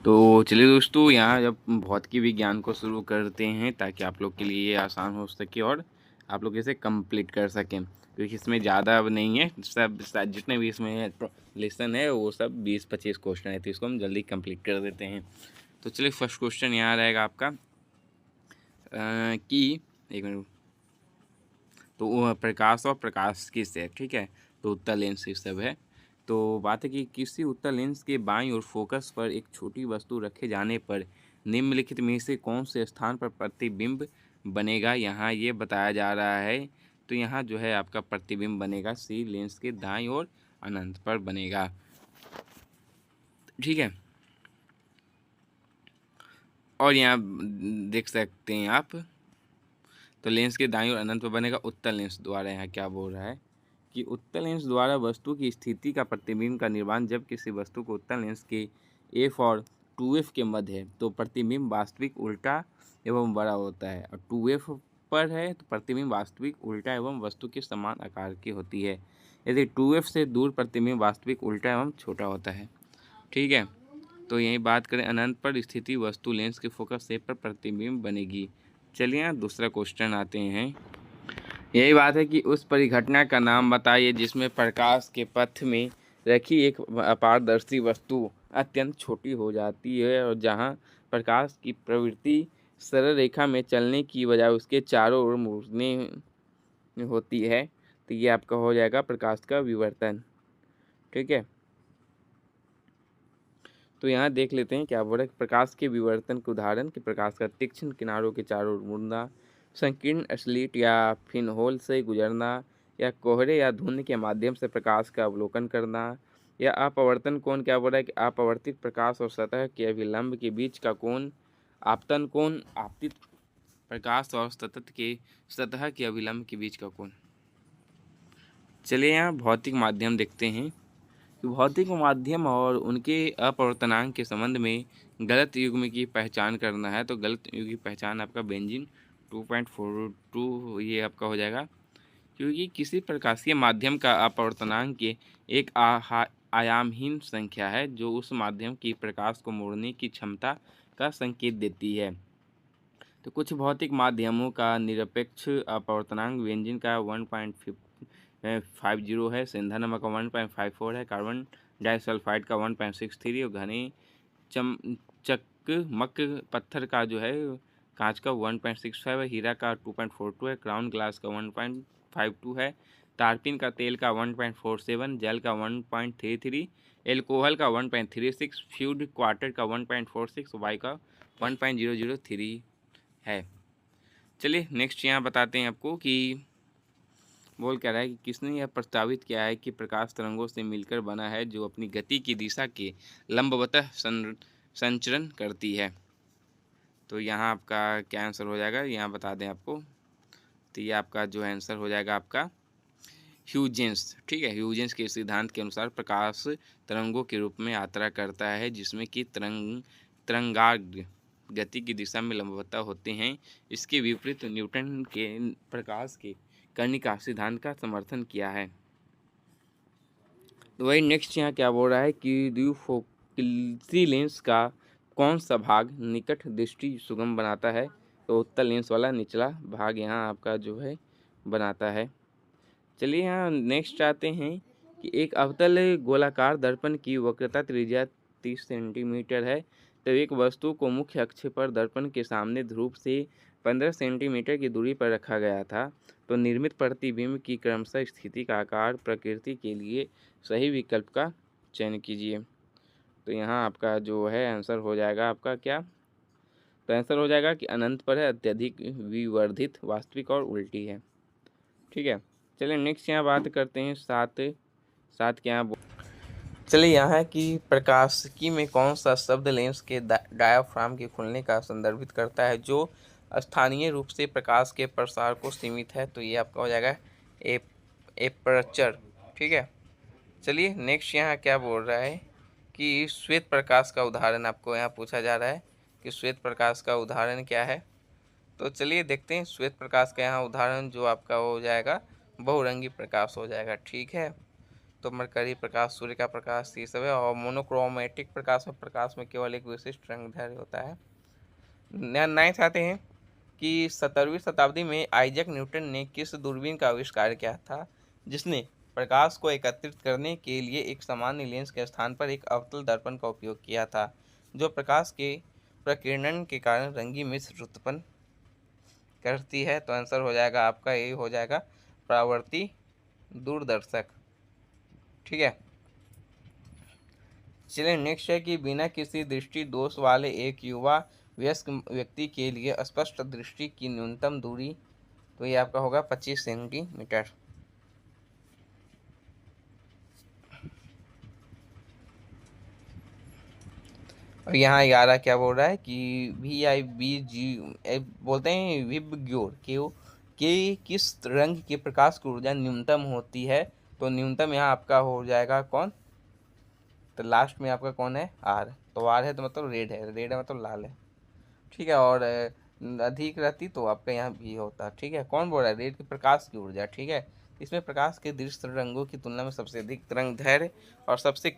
तो चलिए दोस्तों, यहाँ जब भौतिकी विज्ञान को शुरू करते हैं ताकि आप लोग के लिए ये आसान हो सके और आप लोग इसे कंप्लीट कर सकें, क्योंकि इसमें ज़्यादा अब नहीं है। सब जितने भी इसमें लेसन है वो सब 20-25 क्वेश्चन है, तो इसको हम जल्दी कंप्लीट कर देते हैं। तो चलिए फर्स्ट क्वेश्चन यहाँ रहेगा आपका कि एक मिनट। तो वो प्रकाश और प्रकाश की से, ठीक है, तो उत्तल लेंस ये सब है। तो बात है कि किसी उत्तल लेंस के बाईं ओर फोकस पर एक छोटी वस्तु रखे जाने पर निम्नलिखित में से कौन से स्थान पर प्रतिबिंब बनेगा, यहाँ ये बताया जा रहा है। तो यहाँ जो है आपका प्रतिबिंब बनेगा सी लेंस के दाईं ओर अनंत पर बनेगा, ठीक है। और यहाँ देख सकते हैं आप, तो लेंस के दाईं ओर अनंत पर बनेगा उत्तल लेंस द्वारा। यहाँ क्या बोल रहा है कि उत्तल लेंस द्वारा वस्तु की स्थिति का प्रतिबिंब का निर्माण जब किसी वस्तु को उत्तल लेंस के एफ और 2f के मध्य है तो प्रतिबिंब वास्तविक उल्टा एवं बड़ा होता है, और 2f पर है तो प्रतिबिंब वास्तविक उल्टा एवं वस्तु के समान आकार की होती है। यदि 2f से दूर प्रतिबिंब वास्तविक उल्टा एवं छोटा होता है, ठीक है। तो यही बात करें अनंत पर स्थिति वस्तु लेंस के फोकस से पर प्रतिबिंब बनेगी। चलिए यहाँ दूसरा क्वेश्चन आते हैं। यही बात है कि उस परिघटना का नाम बताइए जिसमें प्रकाश के पथ में रखी एक अपारदर्शी वस्तु अत्यंत छोटी हो जाती है और जहां प्रकाश की प्रवृत्ति सरल रेखा में चलने की बजाय उसके चारों ओर मुड़ने होती है। तो ये आपका हो जाएगा प्रकाश का विवर्तन, ठीक है। तो यहाँ देख लेते हैं क्या बोल रहा है। प्रकाश के विवर्तन के उदाहरण कि प्रकाश का तीक्ष्ण किनारों के चारों ओर मुड़ना, संकीर्ण स्लिट या फिनहोल से गुजरना, या कोहरे या धुंध के माध्यम से प्रकाश का अवलोकन करना, या अपवर्तन कोण क्या बोल रहा है कि अपवर्तित प्रकाश और सतह के अभिलंब के बीच का कोण, आपतन कोण आपतित प्रकाश और सतह के अभिलंब के बीच का कोण। चलिए यहाँ भौतिक माध्यम देखते हैं। भौतिक माध्यम और उनके अपवर्तनांक के संबंध में गलत युग्म की पहचान करना है। तो गलत युग्म की पहचान आपका बेंजीन 2.42 ये आपका हो जाएगा, क्योंकि किसी प्रकाशीय माध्यम का अपवर्तनांक एक आयामहीन संख्या है जो उस माध्यम की प्रकाश को मोड़ने की क्षमता का संकेत देती है। तो कुछ भौतिक माध्यमों का निरपेक्ष अपवर्तनांक बेंजीन का 1.50 है, सिंधा नमक का 1.54 है, कार्बन डाइसल्फाइड का 1.63 और घने चकमक पत्थर का जो है कांच का 1.65 है, हीरा का 2.42 है, क्राउन ग्लास का 1.52 है, तारपीन का तेल का 1.47, जल का 1.33, एल्कोहल का 1.36, फ्यूड क्वार्टर का 1.46, वाई का 1.003 है। चलिए नेक्स्ट यहाँ बताते हैं आपको कि बोल कह रहा है कि किसने यह प्रस्तावित किया है कि प्रकाश तरंगों से मिलकर बना है जो अपनी गति की दिशा के लंबवतः संचरण करती है। तो यहाँ आपका क्या आंसर हो जाएगा, यहाँ बता दें आपको। तो ये आपका जो आंसर हो जाएगा आपका ह्यूजेंस, ठीक है। ह्यूजेंस के सिद्धांत के अनुसार प्रकाश तरंगों के रूप में यात्रा करता है जिसमें कि तरंगाग्र गति की दिशा में लंबवतः होते हैं। इसके विपरीत न्यूटन के प्रकाश के कर्णिका सिद्धांत का समर्थन किया है। तो वही नेक्स्ट यहाँ क्या बोल रहा है कि द्विफोकसी लेंस का कौन सा भाग निकट दृष्टि सुगम बनाता है। तो उत्तल लेंस वाला निचला भाग यहाँ आपका जो है बनाता है। चलिए यहाँ नेक्स्ट आते हैं कि एक अवतल गोलाकार दर्पण की वक्रता त्रिज्या 30 सेंटीमीटर है। तो एक वस्तु को मुख्य अक्ष पर दर्पण के सामने ध्रुव से 15 सेंटीमीटर की दूरी पर रखा गया था। तो निर्मित प्रतिबिंब की क्रमशः स्थिति का आकार प्रकृति के लिए सही विकल्प का चयन कीजिए। तो यहाँ आपका जो है आंसर हो जाएगा आपका क्या, तो आंसर हो जाएगा कि अनंत पर है, अत्यधिक विवर्धित, वास्तविक और उल्टी है, ठीक है। चलिए नेक्स्ट यहाँ बात करते हैं सात के यहाँ। चलिए यहाँ है कि प्रकाशिकी में कौन सा शब्द लेंस के डायाफ्राम के खुलने का संदर्भित करता है जो स्थानीय रूप से प्रकाश के प्रसार को सीमित है। तो ये आपका हो जाएगा एपर्चर, ठीक है। चलिए नेक्स्ट यहाँ क्या बोल रहा है कि श्वेत प्रकाश का उदाहरण आपको यहाँ पूछा जा रहा है कि श्वेत प्रकाश का उदाहरण क्या है। तो चलिए देखते हैं श्वेत प्रकाश का यहाँ उदाहरण जो आपका हो जाएगा बहुरंगी प्रकाश हो जाएगा, ठीक है। तो मरकरी प्रकाश, सूर्य का प्रकाश, ये सब है। और मोनोक्रोमेटिक प्रकाश में केवल एक विशिष्ट रंगधारी होता है। नाइन्थ आते हैं कि 17वीं शताब्दी में आइजैक न्यूटन ने किस दूरबीन का आविष्कार किया था जिसने प्रकाश को एकत्रित करने के लिए एक सामान्य लेंस के स्थान पर एक अवतल दर्पण का उपयोग किया था, जो प्रकाश के प्रकीर्णन के कारण रंगीन मिश्र उत्पन्न करती है। तो आंसर हो जाएगा आपका, ये हो जाएगा परावर्ती दूरदर्शक। ठीक है, चलिए नेक्स्ट है कि बिना किसी दृष्टि दोष वाले एक युवा वयस्क व्यक्ति के लिए स्पष्ट दृष्टि की न्यूनतम दूरी, तो ये आपका होगा 25 सेंटीमीटर। और यहाँ 11 क्या बोल रहा है कि VIBG बोलते हैं विबग्योर के किस रंग के प्रकाश की ऊर्जा न्यूनतम होती है। तो न्यूनतम यहाँ आपका हो जाएगा कौन, तो लास्ट में आपका कौन है, आर। तो आर है तो मतलब रेड है, रेड है मतलब लाल है। ठीक है, और अधिक रहती तो आपका यहाँ भी होता। ठीक है, कौन बोल रहा है, रेड के प्रकाश की ऊर्जा। ठीक है, इसमें प्रकाश के दृश्य रंगों की तुलना में सबसे अधिक तरंग दैर्घ्य और सबसे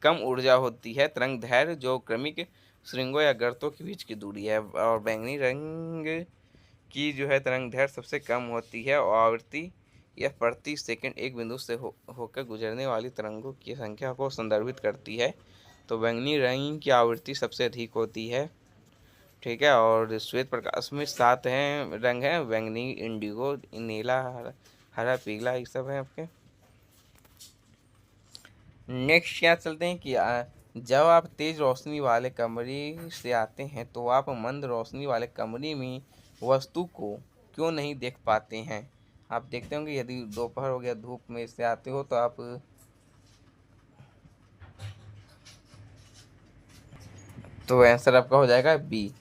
कम ऊर्जा होती है तरंग दैर्घ्य, जो क्रमिक श्रृंगों या गर्तों के बीच की दूरी है। और बैंगनी रंग की जो है तरंग दैर्घ्य सबसे कम होती है और आवृत्ति यह प्रति सेकंड एक बिंदु से होकर गुजरने वाली तरंगों की संख्या को संदर्भित करती है। तो बैंगनी रंग की आवृत्ति सबसे अधिक होती है। ठीक है, और श्वेत प्रकाश में 7 हैं रंग हैं, बैंगनी, इंडिगो, नीला, हरा, पीला, ये सब है आपके। नेक्स्ट क्या चलते हैं कि जब आप तेज रोशनी वाले कमरे से आते हैं तो आप मंद रोशनी वाले कमरे में वस्तु को क्यों नहीं देख पाते हैं। आप देखते होंगे यदि दोपहर हो गया, धूप में से आते हो तो आप, तो आंसर आपका हो जाएगा बी।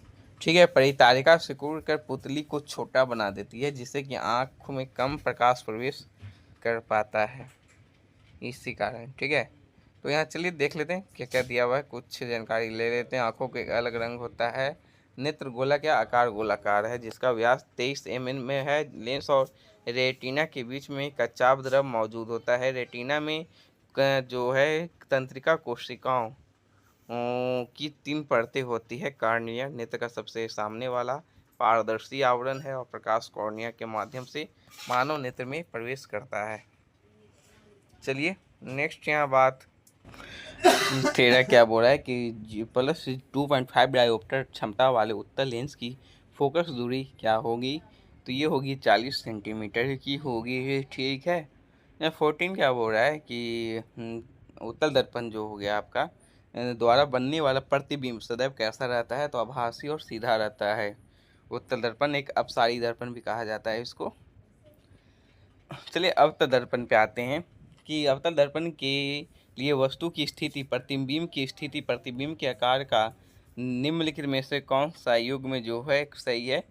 ठीक है, परितारिका सिकुड़ कर पुतली को छोटा बना देती है जिससे कि आँख में कम प्रकाश प्रवेश कर पाता है, इसी कारण। ठीक है, तो यहाँ चलिए देख लेते हैं क्या क्या दिया हुआ है, कुछ जानकारी ले लेते हैं। आँखों के अलग रंग होता है। नेत्र गोलक या आकार गोलाकार है जिसका व्यास 23 mm में है। लेंस और रेटिना के बीच में एक कच्चाभ द्रव मौजूद होता है। रेटिना में जो है तंत्रिका कोशिकाओं की 3 परतें होती है। कॉर्निया नेत्र का सबसे सामने वाला पारदर्शी आवरण है और प्रकाश कॉर्निया के माध्यम से मानव नेत्र में प्रवेश करता है। चलिए नेक्स्ट यहाँ बात तेरा क्या बोल रहा है कि G+2.5 डायोप्टर क्षमता वाले उत्तल लेंस की फोकस दूरी क्या होगी। तो ये होगी 40 सेंटीमीटर की होगी। ठीक है, या 14 क्या बोल रहा है कि उत्तल दर्पण जो हो गया आपका द्वारा बनने वाला प्रतिबिंब सदैव कैसा रहता है। तो आभासी और सीधा रहता है। उत्तल दर्पण एक अपसारी दर्पण भी कहा जाता है इसको। चलिए अवतल दर्पण पे आते हैं कि अवतल दर्पण के लिए वस्तु की स्थिति, प्रतिबिंब की स्थिति, प्रतिबिंब के आकार का निम्नलिखित में से कौन सा युग्म जो है सही है।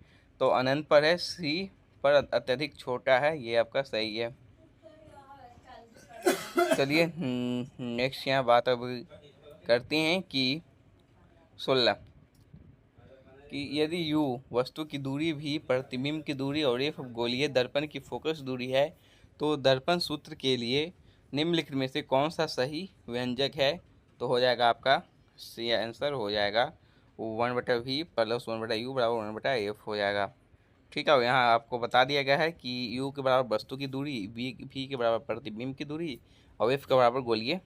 तो अनंत पर है, सी पर अत्यधिक छोटा है, ये आपका सही है। चलिए नेक्स्ट यहाँ बात अब करते हैं कि 16 कि यदि u वस्तु की दूरी भी प्रतिबिंब की दूरी और f गोलीय दर्पण की फोकस दूरी है तो दर्पण सूत्र के लिए निम्नलिखित में से कौन सा सही व्यंजक है। तो हो जाएगा आपका सी, आंसर हो जाएगा 1/v प्लस 1/u बराबर 1/f हो जाएगा। ठीक है, और यहाँ आपको बता दिया गया है कि u के बराबर वस्तु की दूरी, v के बराबर प्रतिबिंब की दूरी और f के बराबर गोलीय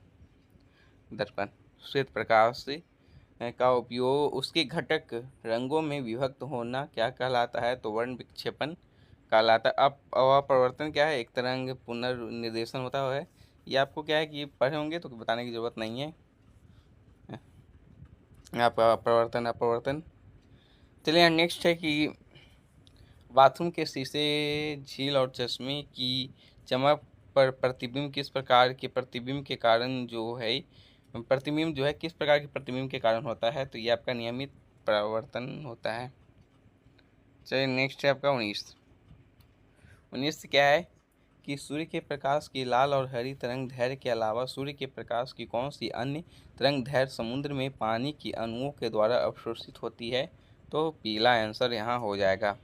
दर्पण। श्वेत प्रकाश का उपयोग उसके घटक रंगों में विभक्त होना क्या कहलाता है। तो वर्ण विक्षेपण कहलाता है। अब अपवर्तन क्या है, एक तरंग पुनर्निर्देशन होता है। ये आपको क्या है कि पढ़े होंगे तो बताने की ज़रूरत नहीं है। आपका अपवर्तन। चलिए नेक्स्ट है कि बाथरूम के शीशे, झील और चश्मे की चमक पर प्रतिबिंब किस प्रकार के प्रतिबिंब के कारण जो है, प्रतिबिंब जो है किस प्रकार के प्रतिबिंब के कारण होता है। तो ये आपका नियमित परावर्तन होता है। चलिए नेक्स्ट है आपका 19 क्या है कि सूर्य के प्रकाश की लाल और हरी तरंग दैर्घ्य के अलावा सूर्य के प्रकाश की कौन सी अन्य तरंग दैर्घ्य समुद्र में पानी की अणुओं के द्वारा अवशोषित होती है। तो पीला आंसर यहाँ हो जाएगा।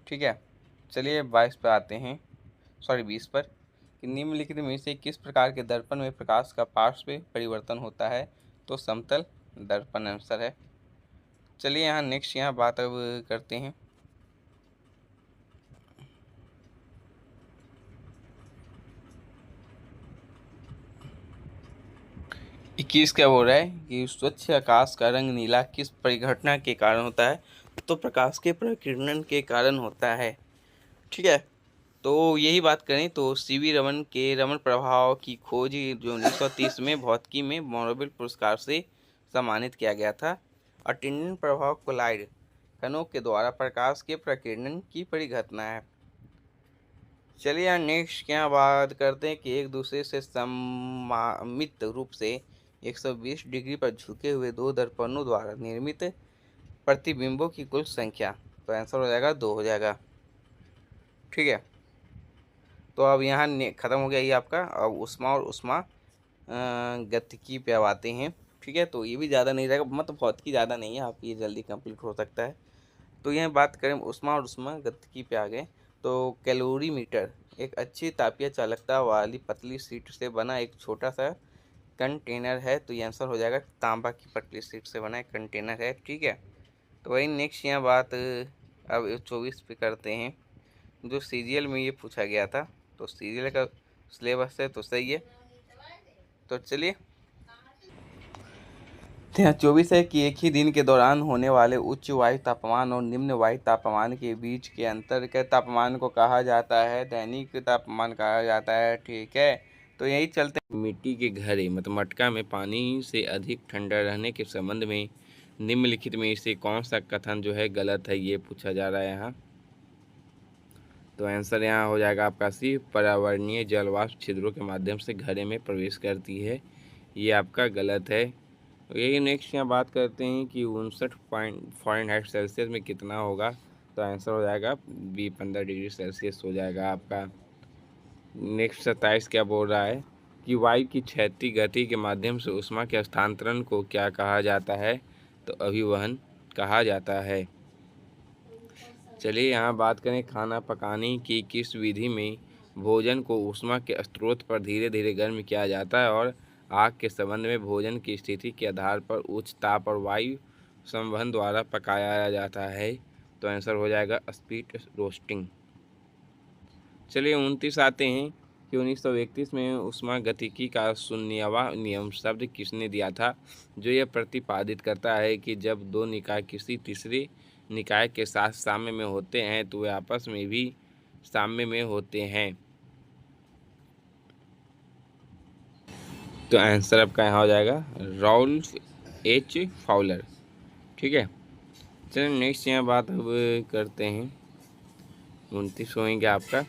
ठीक है, चलिए 22 पर आते हैं, सॉरी 20 पर कि निम्नलिखित में से किस प्रकार के दर्पण में प्रकाश का पार्श्व परिवर्तन होता है, तो समतल दर्पण आंसर है। चलिए यहाँ नेक्स्ट यहाँ बात अब करते हैं। इक्कीस क्या बोल रहा है कि स्वच्छ आकाश का रंग नीला किस परिघटना के कारण होता है, तो प्रकाश के प्रकीर्णन के कारण होता है। ठीक है, तो यही बात करें तो सीवी रमन के रमन प्रभाव की खोज जो 1930 में भौतिकी में नोबेल पुरस्कार से सम्मानित किया गया था। अटेंडेंट प्रभाव कोलाइड कणों के द्वारा प्रकाश के प्रकीर्णन की परिघटना है। चलिए यहाँ नेक्स्ट क्या बात करते हैं कि एक दूसरे से सममित रूप से 120 डिग्री पर झुके हुए दो दर्पणों द्वारा निर्मित प्रतिबिंबों की कुल संख्या, तो आंसर हो जाएगा 2 हो जाएगा। ठीक है, तो अब यहाँ ख़त्म हो गया ये आपका। अब उष्मा और उष्मा गतिकी पे अब आते हैं। ठीक है, तो ये भी ज़्यादा नहीं रहेगा, मतलब भौतिकी ज़्यादा नहीं है, आप ये जल्दी कंप्लीट हो सकता है। तो यह बात करें उष्मा और उष्मा गतिकी पे आ गए तो कैलोरीमीटर एक अच्छी तापीय चालकता वाली पतली शीट से बना एक छोटा सा कंटेनर है, तो ये आंसर हो जाएगा तांबा की पतली शीट से बना एक कंटेनर है। ठीक है, तो वही नेक्स्ट यहाँ बात अब 24 पे करते हैं, जो सीरियल में ये पूछा गया था, तो सीरियल का सिलेबस है तो सही है। तो चलिए तो यहाँ 24 है कि एक ही दिन के दौरान होने वाले उच्च वायु तापमान और निम्न वायु तापमान के बीच के अंतर के तापमान को कहा जाता है दैनिक तापमान कहा जाता है। ठीक है, तो यही चलते मिट्टी के घड़े मतलब मटका में पानी से अधिक ठंडा रहने के संबंध में निम्नलिखित में से कौन सा कथन जो है गलत है, ये पूछा जा रहा है यहाँ। तो आंसर यहाँ हो जाएगा आपका सी, पर्यावरणीय जलवाष्प छिद्रों के माध्यम से घड़े में प्रवेश करती है, ये आपका गलत है। तो यही नेक्स्ट यहाँ बात करते हैं कि 59.4 में कितना होगा, तो आंसर हो जाएगा बी 15 डिग्री सेल्सियस हो जाएगा आपका। नेक्स्ट 27 क्या बोल रहा है कि वायु की क्षैतिज गति के माध्यम से ऊष्मा के हस्तांतरण को क्या कहा जाता है, तो अभिवहन कहा जाता है। चलिए यहाँ बात करें खाना पकाने की किस विधि में भोजन को ऊष्मा के स्रोत पर धीरे धीरे गर्म किया जाता है और आग के संबंध में भोजन की स्थिति के आधार पर उच्च ताप और वायु संवहन द्वारा पकाया जाता है, तो आंसर हो जाएगा स्पीड रोस्टिंग। चलिए 29 आते हैं कि 1931 में ऊष्मागतिकी का 0वां नियम शब्द किसने दिया था, जो यह प्रतिपादित करता है कि जब दो निकाय किसी तीसरे निकाय के साथ साम्य में होते हैं तो वे आपस में भी साम्य में होते हैं। तो आंसर आपका यहाँ हो जाएगा रॉल्फ एच फाउलर। ठीक है, चलिए नेक्स्ट यहाँ बात अब करते हैं। 29 होएंगे आपका,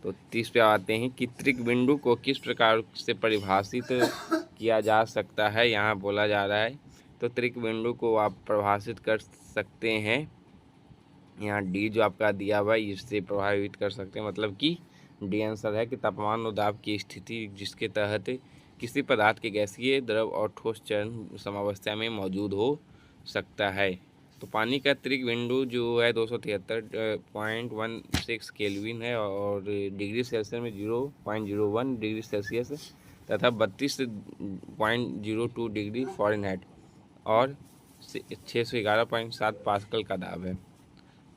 तो 30 पे आते हैं कि त्रिक बिंदु को किस प्रकार से परिभाषित किया जा सकता है, यहाँ बोला जा रहा है। तो त्रिक बिंदु को आप परिभाषित कर सकते हैं, यहाँ डी जो आपका दिया हुआ है इससे प्रभावित कर सकते हैं, मतलब कि डी आंसर है कि तापमान और दाब की स्थिति जिसके तहत किसी पदार्थ के गैसीय द्रव और ठोस चरण समावस्था में मौजूद हो सकता है। तो पानी का त्रिक बिंदु जो है 273.16 केल्विन है और डिग्री सेल्सियस में 0.01 डिग्री सेल्सियस तथा 32.02 डिग्री फ़ारेनहाइट और 611.7 पास्कल का दाब है।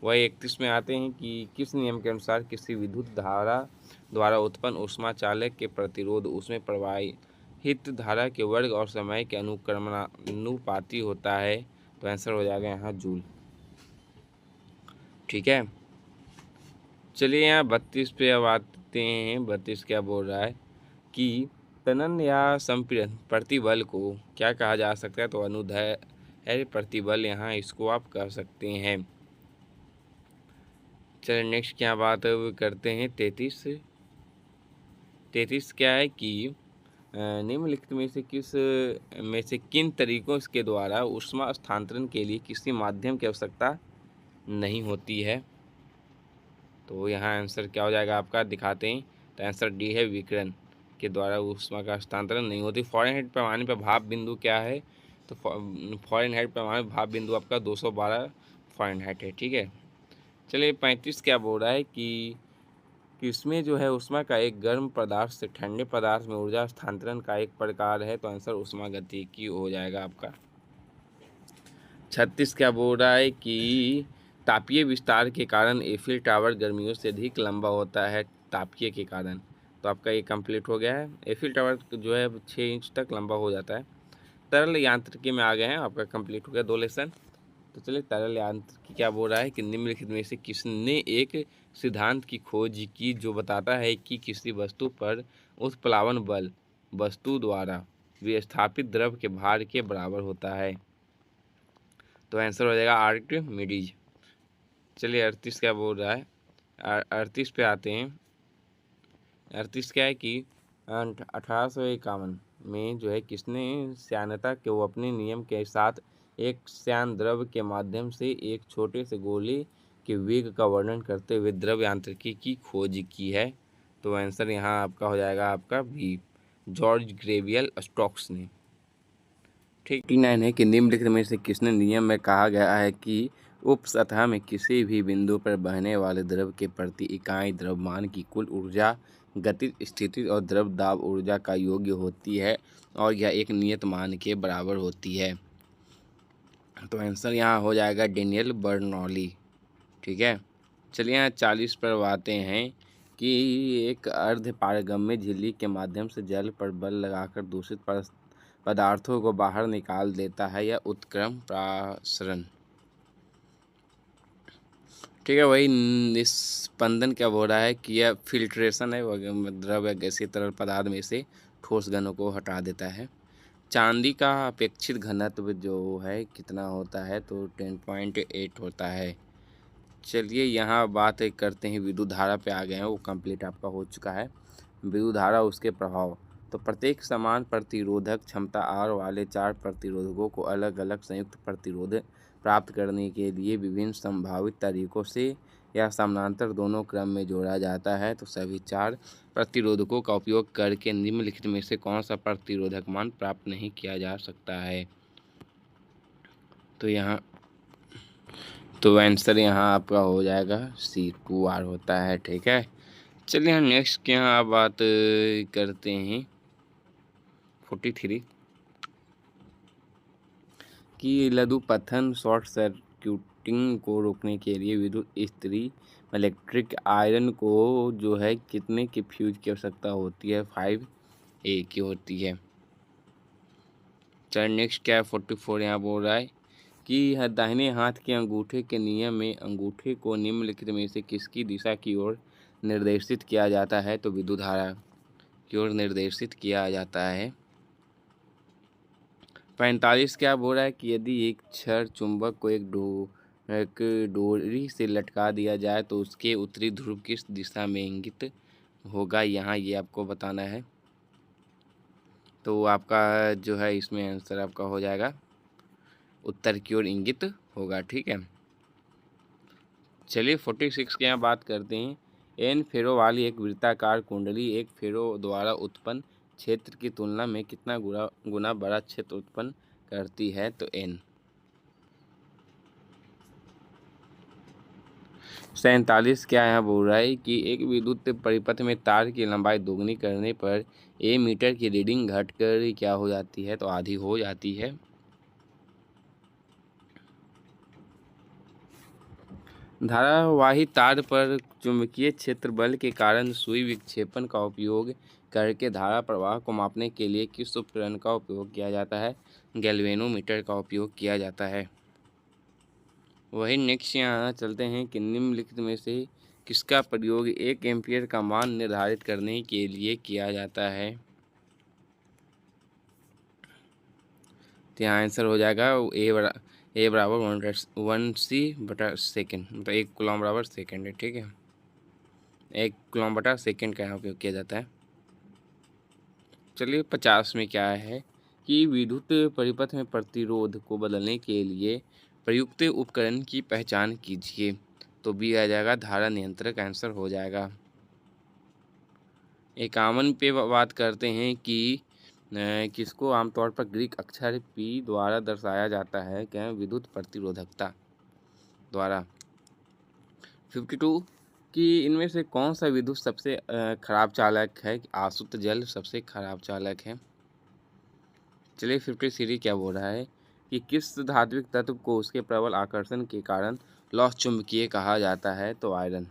वह 31 में आते हैं कि किस नियम के अनुसार किसी विद्युत धारा द्वारा उत्पन्न ऊष्मा चालक के प्रतिरोध उसमें प्रवाहित धारा के वर्ग और समय के अनुक्रमानुपाती होता है, तो आंसर हो जाएगा यहाँ जूल। ठीक है, चलिए यहाँ 32 पे अब आते हैं। 32 क्या बोल रहा है कि तनन या संपीड़न प्रतिबल को क्या कहा जा सकता है, तो अनुदैर्ध्य प्रतिबल यहाँ इसको आप कह सकते हैं। चलिए नेक्स्ट क्या बात करते हैं। 33 क्या है कि निम्नलिखित में से किन तरीकों के द्वारा ऊष्मा स्थानांतरण के लिए किसी माध्यम की आवश्यकता नहीं होती है, तो यहाँ आंसर क्या हो जाएगा आपका दिखाते हैं। तो आंसर डी है, विकिरण के द्वारा ऊष्मा का हस्तांतरण नहीं होती। फ़ारेनहाइट पैमाने पर भाप बिंदु क्या है, तो फ़ारेनहाइट पैमाने पर भाप बिंदु आपका 212 फ़ारेनहाइट है। ठीक है, चलिए 35 क्या बोल रहा है कि कि इसमें जो है ऊष्मा का एक गर्म पदार्थ से ठंडे पदार्थ में ऊर्जा स्थानांतरण का एक प्रकार है, तो आंसर ऊष्मागतिकी हो जाएगा आपका। 36 क्या बोल रहा है कि तापीय विस्तार के कारण एफिल टावर गर्मियों से अधिक लंबा होता है, तापीय के कारण। तो आपका ये कंप्लीट हो गया है। एफिल टावर जो है 6 इंच तक लंबा हो जाता है। तरल यांत्रिकी में आ गए हैं, आपका कंप्लीट हो गया 2 लेसन। तो चलिए, तरल यांत्रिकी क्या बोल रहा है कि निम्नलिखित में से किसने एक सिद्धांत की खोज की जो बताता है कि किसी वस्तु पर उत्प्लावन बल वस्तु द्वारा विस्थापित द्रव के भार के बराबर होता है। तो आंसर हो जाएगा आर्किमिडीज। चलिए 38 क्या बोल रहा है, 38 पे आते हैं। 38 क्या है कि 1851 में जो है किसने श्यानता को अपने नियम के साथ एक श्यान द्रव के माध्यम से एक छोटे से गोले के वेग का वर्णन करते हुए द्रव यांत्रिकी की खोज की है। तो आंसर यहाँ आपका हो जाएगा आपका बी, जॉर्ज ग्रेवियल स्टोक्स ने। ठीक 9 है कि निम्नलिखित में से किसने नियम में कहा गया है कि उप सतह में किसी भी बिंदु पर बहने वाले द्रव के प्रति इकाई द्रव्यमान की कुल ऊर्जा गतिज स्थिति और द्रव दाब ऊर्जा का योग होती है और यह एक नियत मान के बराबर होती है। तो आंसर यहाँ हो जाएगा डेनियल बर्नौली। ठीक है, चलिए यहाँ 40 पर आते हैं कि एक अर्ध पारगम्य झिल्ली के माध्यम से जल पर बल लगाकर दूषित पदार्थों को बाहर निकाल देता है या उत्क्रम प्रासरण। ठीक है, वही निस्पंदन क्या बोल रहा है कि यह फिल्ट्रेशन है, द्रव या गैसीय तरल पदार्थ में से ठोस घनों को हटा देता है। चांदी का अपेक्षित घनत्व जो है कितना होता है, तो 10.8 होता है। चलिए यहाँ बात करते हैं विद्युत धारा पे आ गए हैं, वो कंप्लीट आपका हो चुका है। विद्युत धारा उसके प्रभाव, तो प्रत्येक समान प्रतिरोधक क्षमता R वाले 4 प्रतिरोधकों को अलग अलग संयुक्त प्रतिरोध प्राप्त करने के लिए विभिन्न संभावित तरीकों से या समानांतर दोनों क्रम में जोड़ा जाता है। तो सभी 4 प्रतिरोधकों का उपयोग करके निम्नलिखित में से कौन सा प्रतिरोधक मान प्राप्त नहीं किया जा सकता है। तो आंसर यहाँ आपका हो जाएगा सी, 2R होता है। ठीक है, चलिए हम नेक्स्ट यहाँ बात करते हैं 43 कि लघुपथन शॉर्ट सर्क्यूटिंग को रोकने के लिए विद्युत इस्त्री इलेक्ट्रिक आयरन को जो है कितने के फ्यूज की आवश्यकता होती है, 5A की होती है। चलिए नेक्स्ट क्या है 44 यहाँ बोल रहा है कि दाहिने हाथ के अंगूठे के नियम में अंगूठे को निम्नलिखित में से किसकी दिशा की ओर निर्देशित किया जाता है, तो विद्युत धारा की ओर निर्देशित किया जाता है। 45 क्या बोल रहा है कि यदि एक छड़ चुंबक को एक डोरी से लटका दिया जाए तो उसके उत्तरी ध्रुव किस दिशा में इंगित होगा, यहाँ ये आपको बताना है। तो आपका जो है इसमें आंसर आपका हो जाएगा उत्तर की ओर इंगित होगा। ठीक है, चलिए 46 की यहाँ बात करते हैं। एन फेरो वाली एक वृत्ताकार कुंडली एक फेरो द्वारा उत्पन्न क्षेत्र की तुलना में कितना गुना बड़ा क्षेत्र उत्पन्न करती है, तो एन। 47 क्या यहाँ बोल रहा है कि एक विद्युत परिपथ में तार की लंबाई दोगुनी करने पर ए मीटर की रीडिंग घटकर क्या हो जाती है, तो आधी हो जाती है। धारावाही तार पर चुंबकीय क्षेत्र बल के कारण सुई विक्षेपण का उपयोग करके धारा प्रवाह को मापने के लिए किस उपकरण का उपयोग किया जाता है, गैल्वेनोमीटर का उपयोग किया जाता है। वही नेक्स्ट यहाँ चलते हैं कि निम्नलिखित में से किसका प्रयोग 1 एम्पियर का मान निर्धारित करने के लिए किया जाता है। तो यहाँ आंसर हो जाएगा ए बराबर 1C/सेकेंड, मतलब 1 कूलम बराबर सेकेंड है। ठीक है, 1 कूलम/सेकेंड का यहाँ उपयोग किया जाता है। चलिए 50 में क्या है कि विद्युत परिपथ में प्रतिरोध को बदलने के लिए प्रयुक्त उपकरण की पहचान कीजिए। तो बी आ जाएगा धारा नियंत्रक, आंसर हो जाएगा। 51 पे बात करते हैं कि किसको आमतौर पर ग्रीक अक्षर P द्वारा दर्शाया जाता है, क्या विद्युत प्रतिरोधकता द्वारा। 52 कि कि इनमें से कौन सा विद्युत सबसे खराब चालक है? आसुत जल सबसे खराब चालक है। चलिए 53 क्या बोल रहा है कि किस धात्विक तत्व को उसके प्रबल आकर्षण के कारण लौह चुंबकीय कहा जाता है? तो आयरन।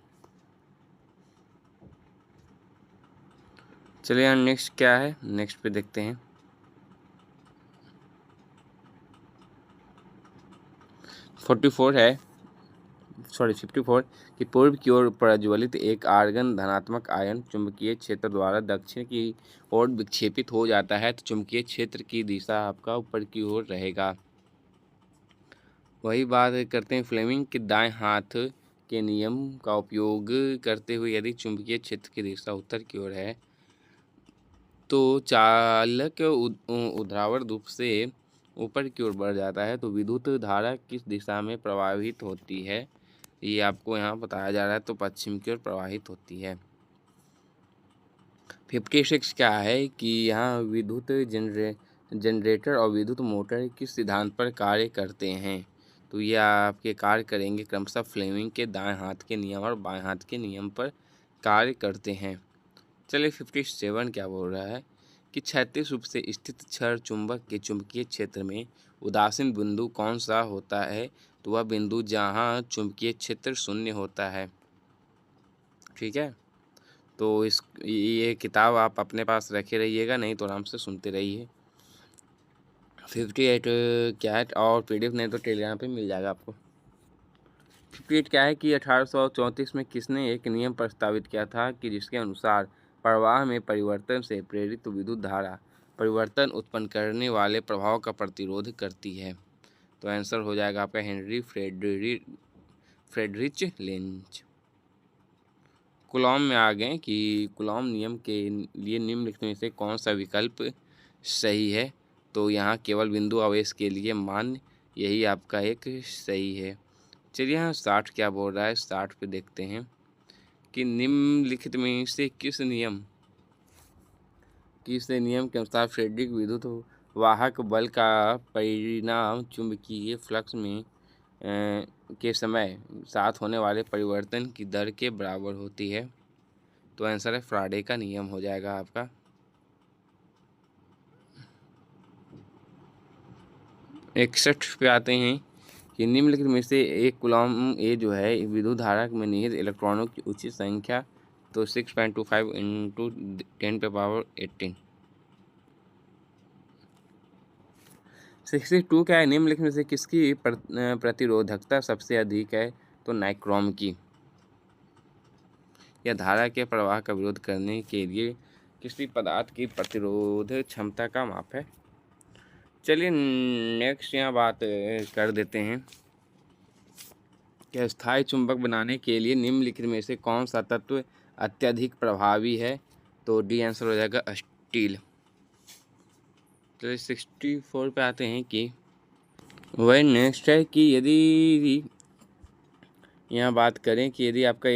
चलिए यहाँ नेक्स्ट क्या है, नेक्स्ट पे देखते हैं। 44 है, सॉरी 54 कि पूर्व की ओर प्रज्वलित एक आर्गन धनात्मक आयन चुंबकीय क्षेत्र द्वारा दक्षिण की ओर विक्षेपित हो जाता है तो चुंबकीय क्षेत्र की दिशा आपका ऊपर की ओर रहेगा। वही बात करते हैं फ्लेमिंग के दाएं हाथ के नियम का उपयोग करते हुए यदि चुंबकीय क्षेत्र की दिशा उत्तर की ओर है तो चालक ऊर्ध्वाधर रूप से ऊपर की ओर बढ़ जाता है तो विद्युत धारा किस दिशा में प्रवाहित होती है? ये आपको यहाँ बताया जा रहा है, तो पश्चिम की ओर प्रवाहित होती है। 56 क्या है कि यहाँ विद्युत जनरेटर और विद्युत मोटर किस सिद्धांत पर कार्य करते हैं? तो ये आपके कार्य करेंगे क्रमशः फ्लेमिंग के दाएं हाथ के नियम और बाएं हाथ के नियम पर कार्य करते हैं। चलिए 57 क्या बोल रहा है कि क्षैतिज रूप से स्थित छड़ चुंबक के चुंबकीय क्षेत्र में उदासीन बिंदु कौन सा होता है? तो वह बिंदु जहाँ चुंबकीय क्षेत्र शून्य होता है। ठीक है, तो ये किताब आप अपने पास रखे रहिएगा, नहीं तो आराम से सुनते रहिए। 58 क्या है, और PDF नहीं तो टेलीग्राम पे मिल जाएगा आपको। 58 क्या है कि 1834 में किसने एक नियम प्रस्तावित किया था कि जिसके अनुसार प्रवाह में परिवर्तन से प्रेरित विद्युत धारा परिवर्तन उत्पन्न करने वाले प्रभाव का प्रतिरोध करती है? तो आंसर हो जाएगा आपका हेनरी फ्रेडरिच लेंज। कूलॉम में आ गए कि कूलॉम नियम के लिए निम्नलिखित में से कौन सा विकल्प सही है? तो यहाँ केवल बिंदु आवेश के लिए मान्य यही आपका एक सही है। चलिए यहाँ 60 क्या बोल रहा है, 60 पे देखते हैं कि निम्नलिखित में से किस नियम के अनुसार फ्रेडरिक विद्युत वाहक बल का परिणाम चुंबकीय फ्लक्स में के समय साथ होने वाले परिवर्तन की दर के बराबर होती है? तो आंसर है फ्राडे का नियम हो जाएगा आपका। 61 पे आते हैं कि निम्नलिखित में से एक कूलॉम ए जो है विद्युत धारा में निहित इलेक्ट्रॉनों की उचित संख्या? तो 6.25 इंटू 10⁻18। 62 क्या है, निम्नलिखित में से किसकी प्रतिरोधकता सबसे अधिक है? तो नाइक्रोम की। यह धारा के प्रवाह का विरोध करने के लिए किसी पदार्थ की प्रतिरोध क्षमता का माप है। चलिए नेक्स्ट यहाँ बात कर देते हैं कि स्थायी चुंबक बनाने के लिए निम्नलिखित में से कौन सा तत्व अत्यधिक प्रभावी है? तो डी आंसर हो जाएगा स्टील। तो 64 पे आते हैं कि वही नेक्स्ट है कि यदि यहाँ बात करें कि यदि आपका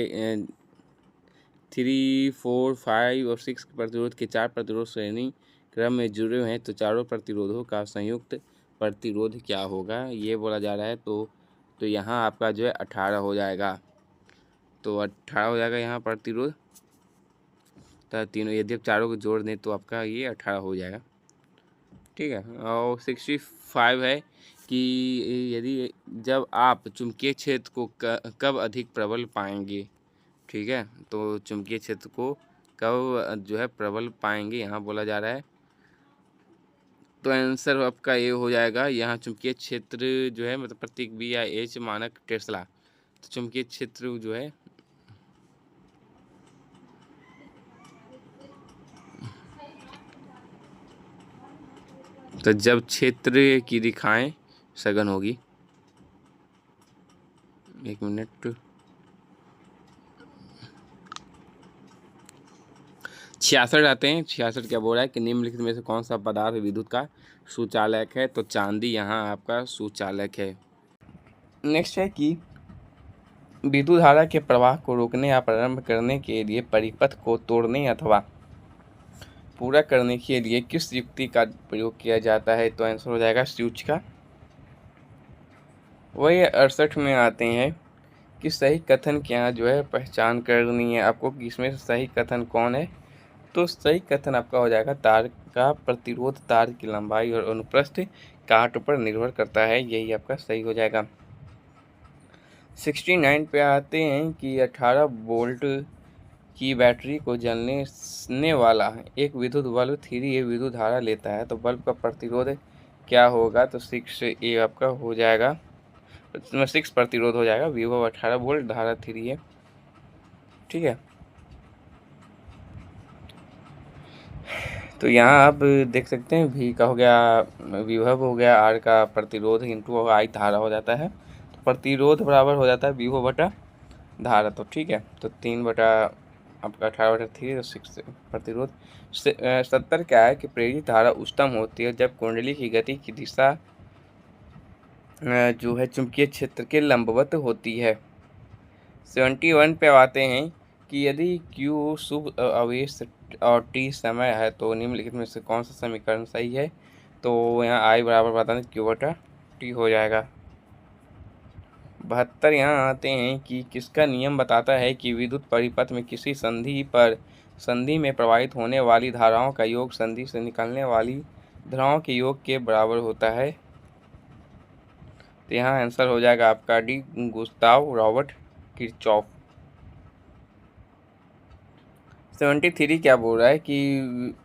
3, 4, 5 और 6 प्रतिरोध के 4 प्रतिरोध श्रेणी क्रम में जुड़े हैं तो चारों प्रतिरोधों का संयुक्त प्रतिरोध क्या होगा? ये बोला जा रहा है। तो यहाँ आपका जो है 18 हो जाएगा। तो 18 हो जाएगा यहाँ प्रतिरोध। तो तीनों यदि आप चारों को जोड़ दें तो आपका ये 18 हो जाएगा। ठीक है, और 65 है कि यदि जब आप चुंबकीय क्षेत्र को कब अधिक प्रबल पाएंगे? ठीक है, तो चुंबकीय क्षेत्र को कब जो है प्रबल पाएंगे यहाँ बोला जा रहा है। तो आंसर आपका ये हो जाएगा, यहाँ चुंबकीय क्षेत्र जो है मतलब प्रतीक बी या एच मानक टेस्ला। तो चुंबकीय क्षेत्र जो है तो जब क्षेत्र की रेखाएं सघन होगी। 1 मिनट। 66 आते हैं। 66 क्या बोल रहा है कि निम्नलिखित में से कौन सा पदार्थ विद्युत का सुचालक है? तो चांदी यहाँ आपका सुचालक है। नेक्स्ट है कि विद्युत धारा के प्रवाह को रोकने या प्रारंभ करने के लिए परिपथ को तोड़ने अथवा पूरा करने के लिए किस युक्ति का प्रयोग किया जाता है? तो आंसर हो जाएगा स्विच का। वही 68 में आते हैं कि सही कथन की यहाँ जो है पहचान करनी है आपको कि इसमें सही कथन कौन है। तो सही कथन आपका हो जाएगा तार का प्रतिरोध तार की लंबाई और अनुप्रस्थ काट पर निर्भर करता है, यही आपका सही हो जाएगा। 69 पे आते हैं कि 18 वोल्ट की बैटरी को जलने वाला एक विद्युत बल्ब 3A विद्युत धारा लेता है तो बल्ब का प्रतिरोध क्या होगा। तो 6A आपका हो जाएगा, इसमें 6 प्रतिरोध हो जाएगा। विभव 18 वोल्ट, धारा 3A, ठीक है। तो यहाँ आप देख सकते हैं V का हो गया विभव हो गया, R का प्रतिरोध इंटू I धारा हो जाता है। तो प्रतिरोध बराबर हो जाता है विभव बटा धारा। तो ठीक है, तो 3 बटा आपका 18/3 तो 6 प्रतिरोध। 70 क्या है कि प्रेरित धारा उच्चतम होती है जब कुंडली की गति की दिशा जो है चुंबकीय क्षेत्र के लंबवत होती है। 71 पे आते हैं कि यदि Q शुभ आवेश और T समय है तो निम्नलिखित में से कौन सा समीकरण सही है। तो यहाँ I बराबर बताना Q/T हो जाएगा। 72 यहाँ आते हैं कि किसका नियम बताता है कि विद्युत परिपथ में किसी संधि में प्रवाहित होने वाली धाराओं का योग संधि से निकलने वाली धाराओं के योग के बराबर होता है। तो यहाँ आंसर हो जाएगा आपका डी, गुस्ताव रॉबर्ट किरचॉफ। 73 क्या बोल रहा है कि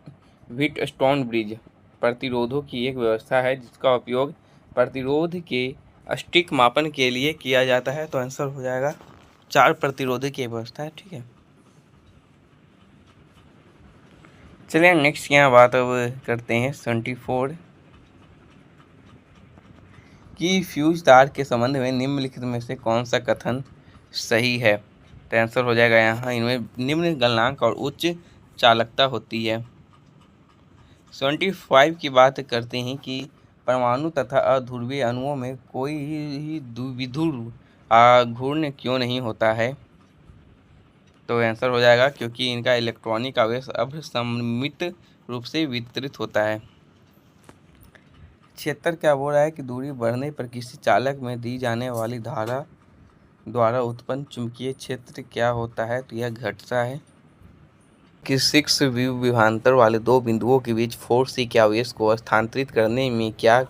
व्हीटस्टोन ब्रिज प्रतिरोधों की एक व्यवस्था है जिसका उपयोग प्रतिरोध के सटीक मापन के लिए किया जाता है। तो आंसर हो जाएगा 4 प्रतिरोध की व्यवस्था है, ठीक है। चलिए नेक्स्ट यहाँ बात अब करते हैं 74 कि फ्यूज तार के संबंध में निम्नलिखित में से कौन सा कथन सही है। तो आंसर हो जाएगा यहाँ इनमें निम्न गलनांक और उच्च चालकता होती है। 75 की बात करते हैं कि परमाणु तथा अध्रुवीय अणुओं में कोई विधुर घूर्ण क्यों नहीं होता है। तो आंसर हो जाएगा क्योंकि इनका इलेक्ट्रॉनिक आवेश अभिसमित रूप से वितरित होता है। 76 क्या बोल रहा है कि दूरी बढ़ने पर किसी चालक में दी जाने वाली धारा द्वारा उत्पन्न चुंबकीय क्षेत्र क्या होता है। तो यह घटता है। कि 6 विभवांतर वाले दो बिंदुओं के बीच 4C के आवेश को स्थानांतरित करने में क्या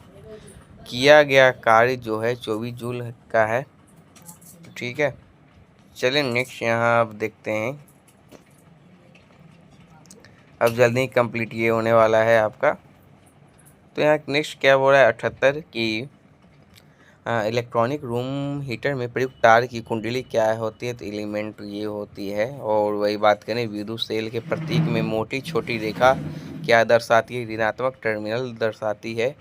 किया गया कार्य जो है 24 जूल का है। तो ठीक है, चलिए नेक्स्ट यहाँ आप देखते हैं। अब जल्दी ही कंप्लीट ये होने वाला है आपका। तो यहाँ नेक्स्ट क्या बोल रहा है 78 की इलेक्ट्रॉनिक रूम हीटर में प्रयुक्त तार की कुंडली क्या होती है। तो एलिमेंट ये होती है। और वही बात करें विद्युत सेल के प्रतीक में मोटी छोटी रेखा क्या दर्शाती है, ऋणात्मक टर्मिनल दर्शाती है।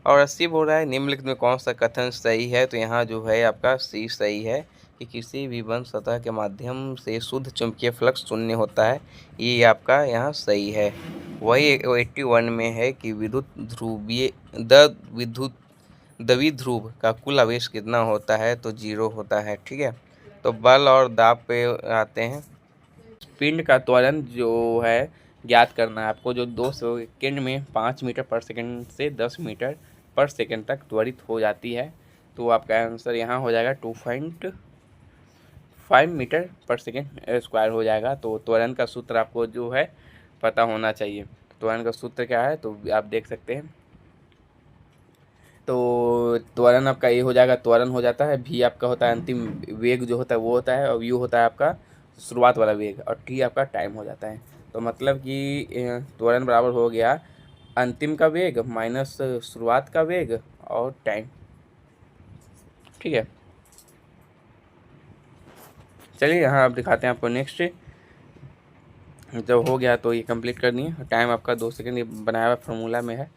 और 80 बोल रहा है निम्नलिखित में कौन सा कथन सही है। तो यहाँ जो है आपका सी सही है कि किसी भी बंद सतह के माध्यम से शुद्ध चुंबकीय फ्लक्स शून्य होता है, ये आपका यहाँ सही है। वही 81 में है कि द्विध्रुव का कुल आवेश कितना होता है। तो 0 होता है, ठीक है। तो बल और दाब पे आते हैं। पिंड का त्वरण जो है ज्ञात करना है आपको, जो 2 सेकंड में 5 मीटर पर सेकंड से 10 मीटर पर सेकंड तक त्वरित हो जाती है। तो आपका आंसर यहाँ हो जाएगा 2.5 मीटर पर सेकंड स्क्वायर हो जाएगा। तो त्वरण का सूत्र आपको जो है पता होना चाहिए। त्वरण का सूत्र क्या है तो आप देख सकते हैं। तो त्वरण आपका ये हो जाएगा, त्वरण हो जाता है। भी आपका होता है अंतिम वेग जो होता है वो होता है, और यू होता है आपका शुरुआत वाला वेग, और टी आपका टाइम हो जाता है। तो मतलब कि त्वरण बराबर हो गया अंतिम का वेग माइनस शुरुआत का वेग और टाइम, ठीक है। चलिए यहाँ आप दिखाते हैं आपको नेक्स्ट। जब हो गया तो ये कंप्लीट करनी है। टाइम आपका 2 सेकंड ये बनाया हुआ फार्मूला में है।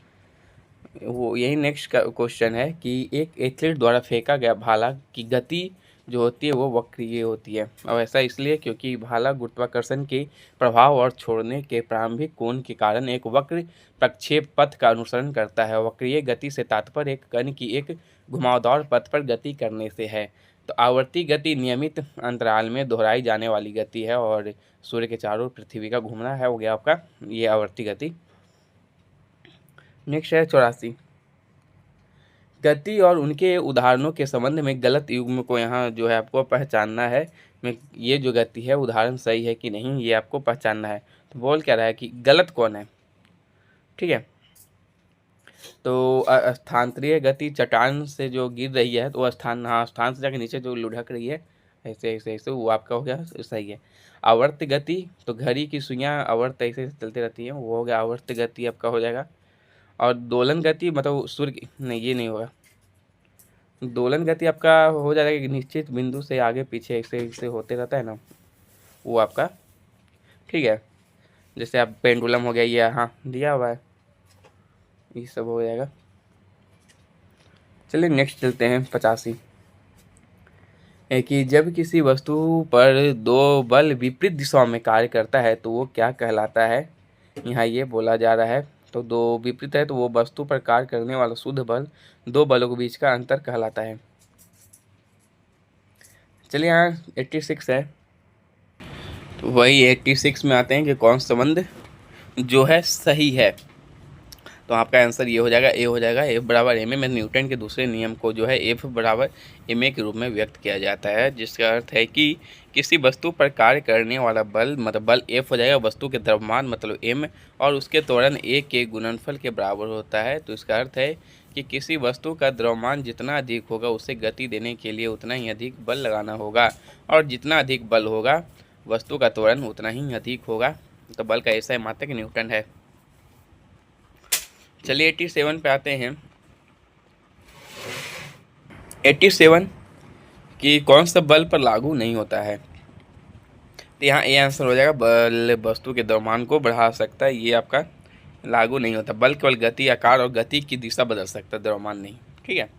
वो यही नेक्स्ट का क्वेश्चन है कि एक एथलीट द्वारा फेंका गया भाला की गति जो होती है वो वक्रीय होती है। और ऐसा इसलिए क्योंकि भाला गुरुत्वाकर्षण के प्रभाव और छोड़ने के प्रारंभिक कोण के कारण एक वक्र प्रक्षेप पथ का अनुसरण करता है। वक्रीय गति से तात्पर्य एक कण की एक घुमावदार पथ पर गति करने से है। तो आवर्ती गति नियमित अंतराल में दोहराई जाने वाली गति है, और सूर्य के चारों ओर पृथ्वी का घूमना है हो गया आपका ये आवर्ती गति। नेक्स्ट है 84 गति और उनके उदाहरणों के संबंध में गलत युग्म को यहाँ जो है आपको पहचानना है। मैं ये जो गति है उदाहरण सही है कि नहीं ये आपको पहचानना है। तो बोल क्या रहा है कि गलत कौन है, ठीक है। तो स्थानांतरीय गति चट्टान से जो गिर रही है तो स्थान से जाकर नीचे जो लुढ़क रही है ऐसे ऐसे ऐसे, वो आपका हो गया सही है। आवर्त गति तो घड़ी की सुइयाँ आवर्त ऐसे चलती रहती हैं, वो हो गया आवर्त गति आपका हो जाएगा। और दोलन गति मतलब सूर्य की नहीं, ये नहीं होगा। दोलन गति आपका हो जाएगा कि निश्चित बिंदु से आगे पीछे ऐसे ऐसे होते रहता है ना, वो आपका ठीक है। जैसे आप पेंडुलम हो गया, ये हाँ दिया हुआ है, ये सब हो जाएगा। चलिए नेक्स्ट चलते हैं 85 है कि जब किसी वस्तु पर दो बल विपरीत दिशाओं में कार्य करता है तो वो क्या कहलाता है। यहाँ ये बोला जा रहा है तो दो विपरीत है तो वो वस्तु पर कार्य करने वाला शुद्ध बल दो बलों के बीच का अंतर कहलाता है। चलिए यहाँ 86 है, तो वही 86 में आते हैं कि कौन संबंध जो है सही है। तो आपका आंसर ये हो जाएगा, ए हो जाएगा। एफ बराबर एम ए में न्यूटन के दूसरे नियम को जो है एफ बराबर एम ए के रूप में व्यक्त किया जाता है, जिसका अर्थ है कि किसी वस्तु पर कार्य करने वाला बल मतलब बल एफ हो जाएगा, वस्तु के द्रव्यमान मतलब एम और उसके त्वरण ए के गुणनफल के बराबर होता है। तो इसका अर्थ है कि किसी वस्तु का द्रव्यमान जितना अधिक होगा उसे गति देने के लिए उतना ही अधिक बल लगाना होगा, और जितना अधिक बल होगा वस्तु का त्वरण उतना ही अधिक होगा। तो बल का ऐसा मात्रक न्यूटन है। चलिए 87 पे आते हैं। 87 कि कौन सा बल पर लागू नहीं होता है। तो यहाँ ए आंसर हो जाएगा, बल वस्तु के द्रव्यमान को बढ़ा सकता है, ये आपका लागू नहीं होता। बल केवल गति आकार और गति की दिशा बदल सकता है, द्रव्यमान नहीं, ठीक है।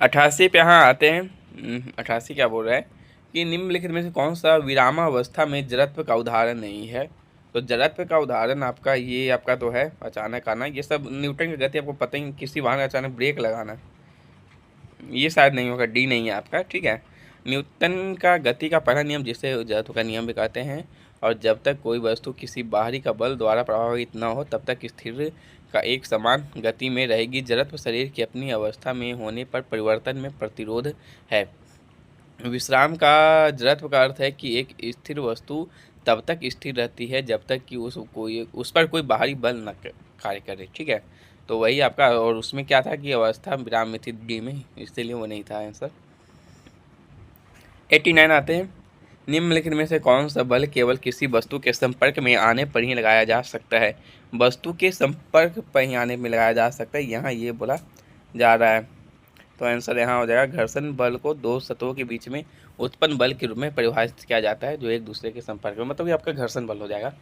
88 पे यहाँ आते हैं। 88 क्या बोल रहा है कि निम्नलिखित में से कौन सा विरामावस्था में जड़त्व का उदाहरण नहीं है। तो जड़त्व का उदाहरण आपका ये आपका तो है अचानक आना, ये सब न्यूटन की गति आपको पता ही, किसी वाहन अचानक ब्रेक लगाना, ये शायद नहीं होगा, डी नहीं है आपका, ठीक है। न्यूटन का गति का पहला नियम जिसे जड़त्व का नियम भी कहते हैं, और जब तक कोई वस्तु किसी बाहरी का बल द्वारा प्रभावित न हो तब तक स्थिर का एक समान गति में रहेगी। जड़त्व शरीर की अपनी अवस्था में होने पर परिवर्तन में प्रतिरोध है। विश्राम का जड़त्व का अर्थ है कि एक स्थिर वस्तु तब तक स्थिर रहती है जब तक कि उस पर कोई बाहरी बल न कार्य करे, ठीक है। तो वही आपका, और उसमें क्या था कि अवस्था विराम में थी डी में, इसलिए वो नहीं था आंसर। 89 आते हैं। निम्नलिखित में से कौन सा बल केवल किसी वस्तु के संपर्क में आने पर ही लगाया जा सकता है। वस्तु के संपर्क पर ही आने में लगाया जा सकता है, यहाँ ये बोला जा रहा है। तो आंसर यहाँ हो जाएगा, घर्षण बल को दो सतहों के बीच में उत्पन्न बल के रूप में परिभाषित किया जाता है जो एक दूसरे के संपर्क में, मतलब ये आपका घर्षण बल हो जाएगा।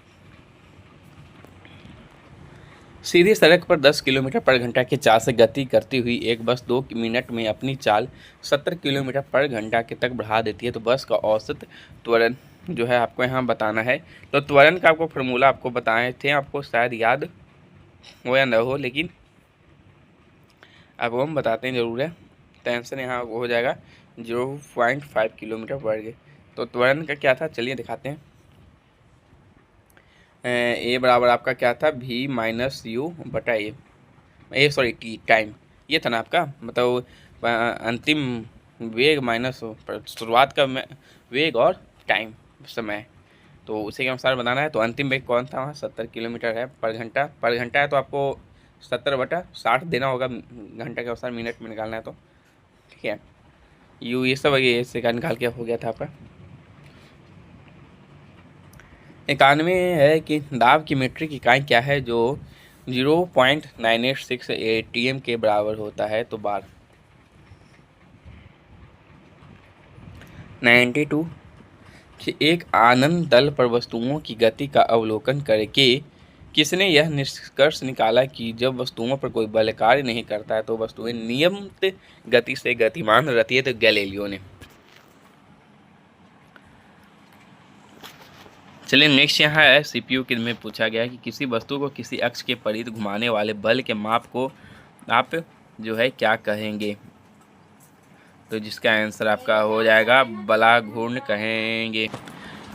सीधी सड़क पर 10 किलोमीटर पर घंटा की चाल से गति करती हुई एक बस 2 मिनट में अपनी चाल 70 किलोमीटर पर घंटा के तक बढ़ा देती है। तो बस का औसत त्वरण जो है आपको यहाँ बताना है। तो त्वरण का आपको फार्मूला आपको बताए थे, आपको शायद याद हो या न हो, लेकिन अब हम बताते हैं ज़रूर है। तो आंसर यहाँ हो जाएगा 0.5 किलोमीटर पर घंटे। तो त्वरण का क्या था, चलिए दिखाते हैं। ए बराबर आपका क्या था, v माइनस यू बटा ए सॉरी टी, टाइम ये था ना आपका, मतलब अंतिम वेग माइनस शुरुआत का वेग और टाइम समय, तो उसी के अनुसार बनाना है। तो अंतिम वेग कौन था वहाँ 70 किलोमीटर है पर घंटा है, तो आपको 70/60 देना होगा घंटा के अनुसार, मिनट में निकालना है तो, ठीक है। यू ये सब ये इससे का निकाल के हो गया था आपका। 91 है कि दाब की मीट्रिक इकाई क्या है जो 0.986 ATM के बराबर होता है। तो बार 92 कि एक आनंद दल पर वस्तुओं की गति का अवलोकन करके किसने यह निष्कर्ष निकाला कि जब वस्तुओं पर कोई बल कार्य नहीं करता है तो वस्तुएं नियमित गति से गतिमान रहती है। तो गैलीलियो ने। चलिए नेक्स्ट यहाँ है CPU के में पूछा गया है कि किसी वस्तु को किसी अक्ष के परिध घुमाने वाले बल के माप को आप जो है क्या कहेंगे। तो जिसका आंसर आपका हो जाएगा बलाघूर्ण कहेंगे।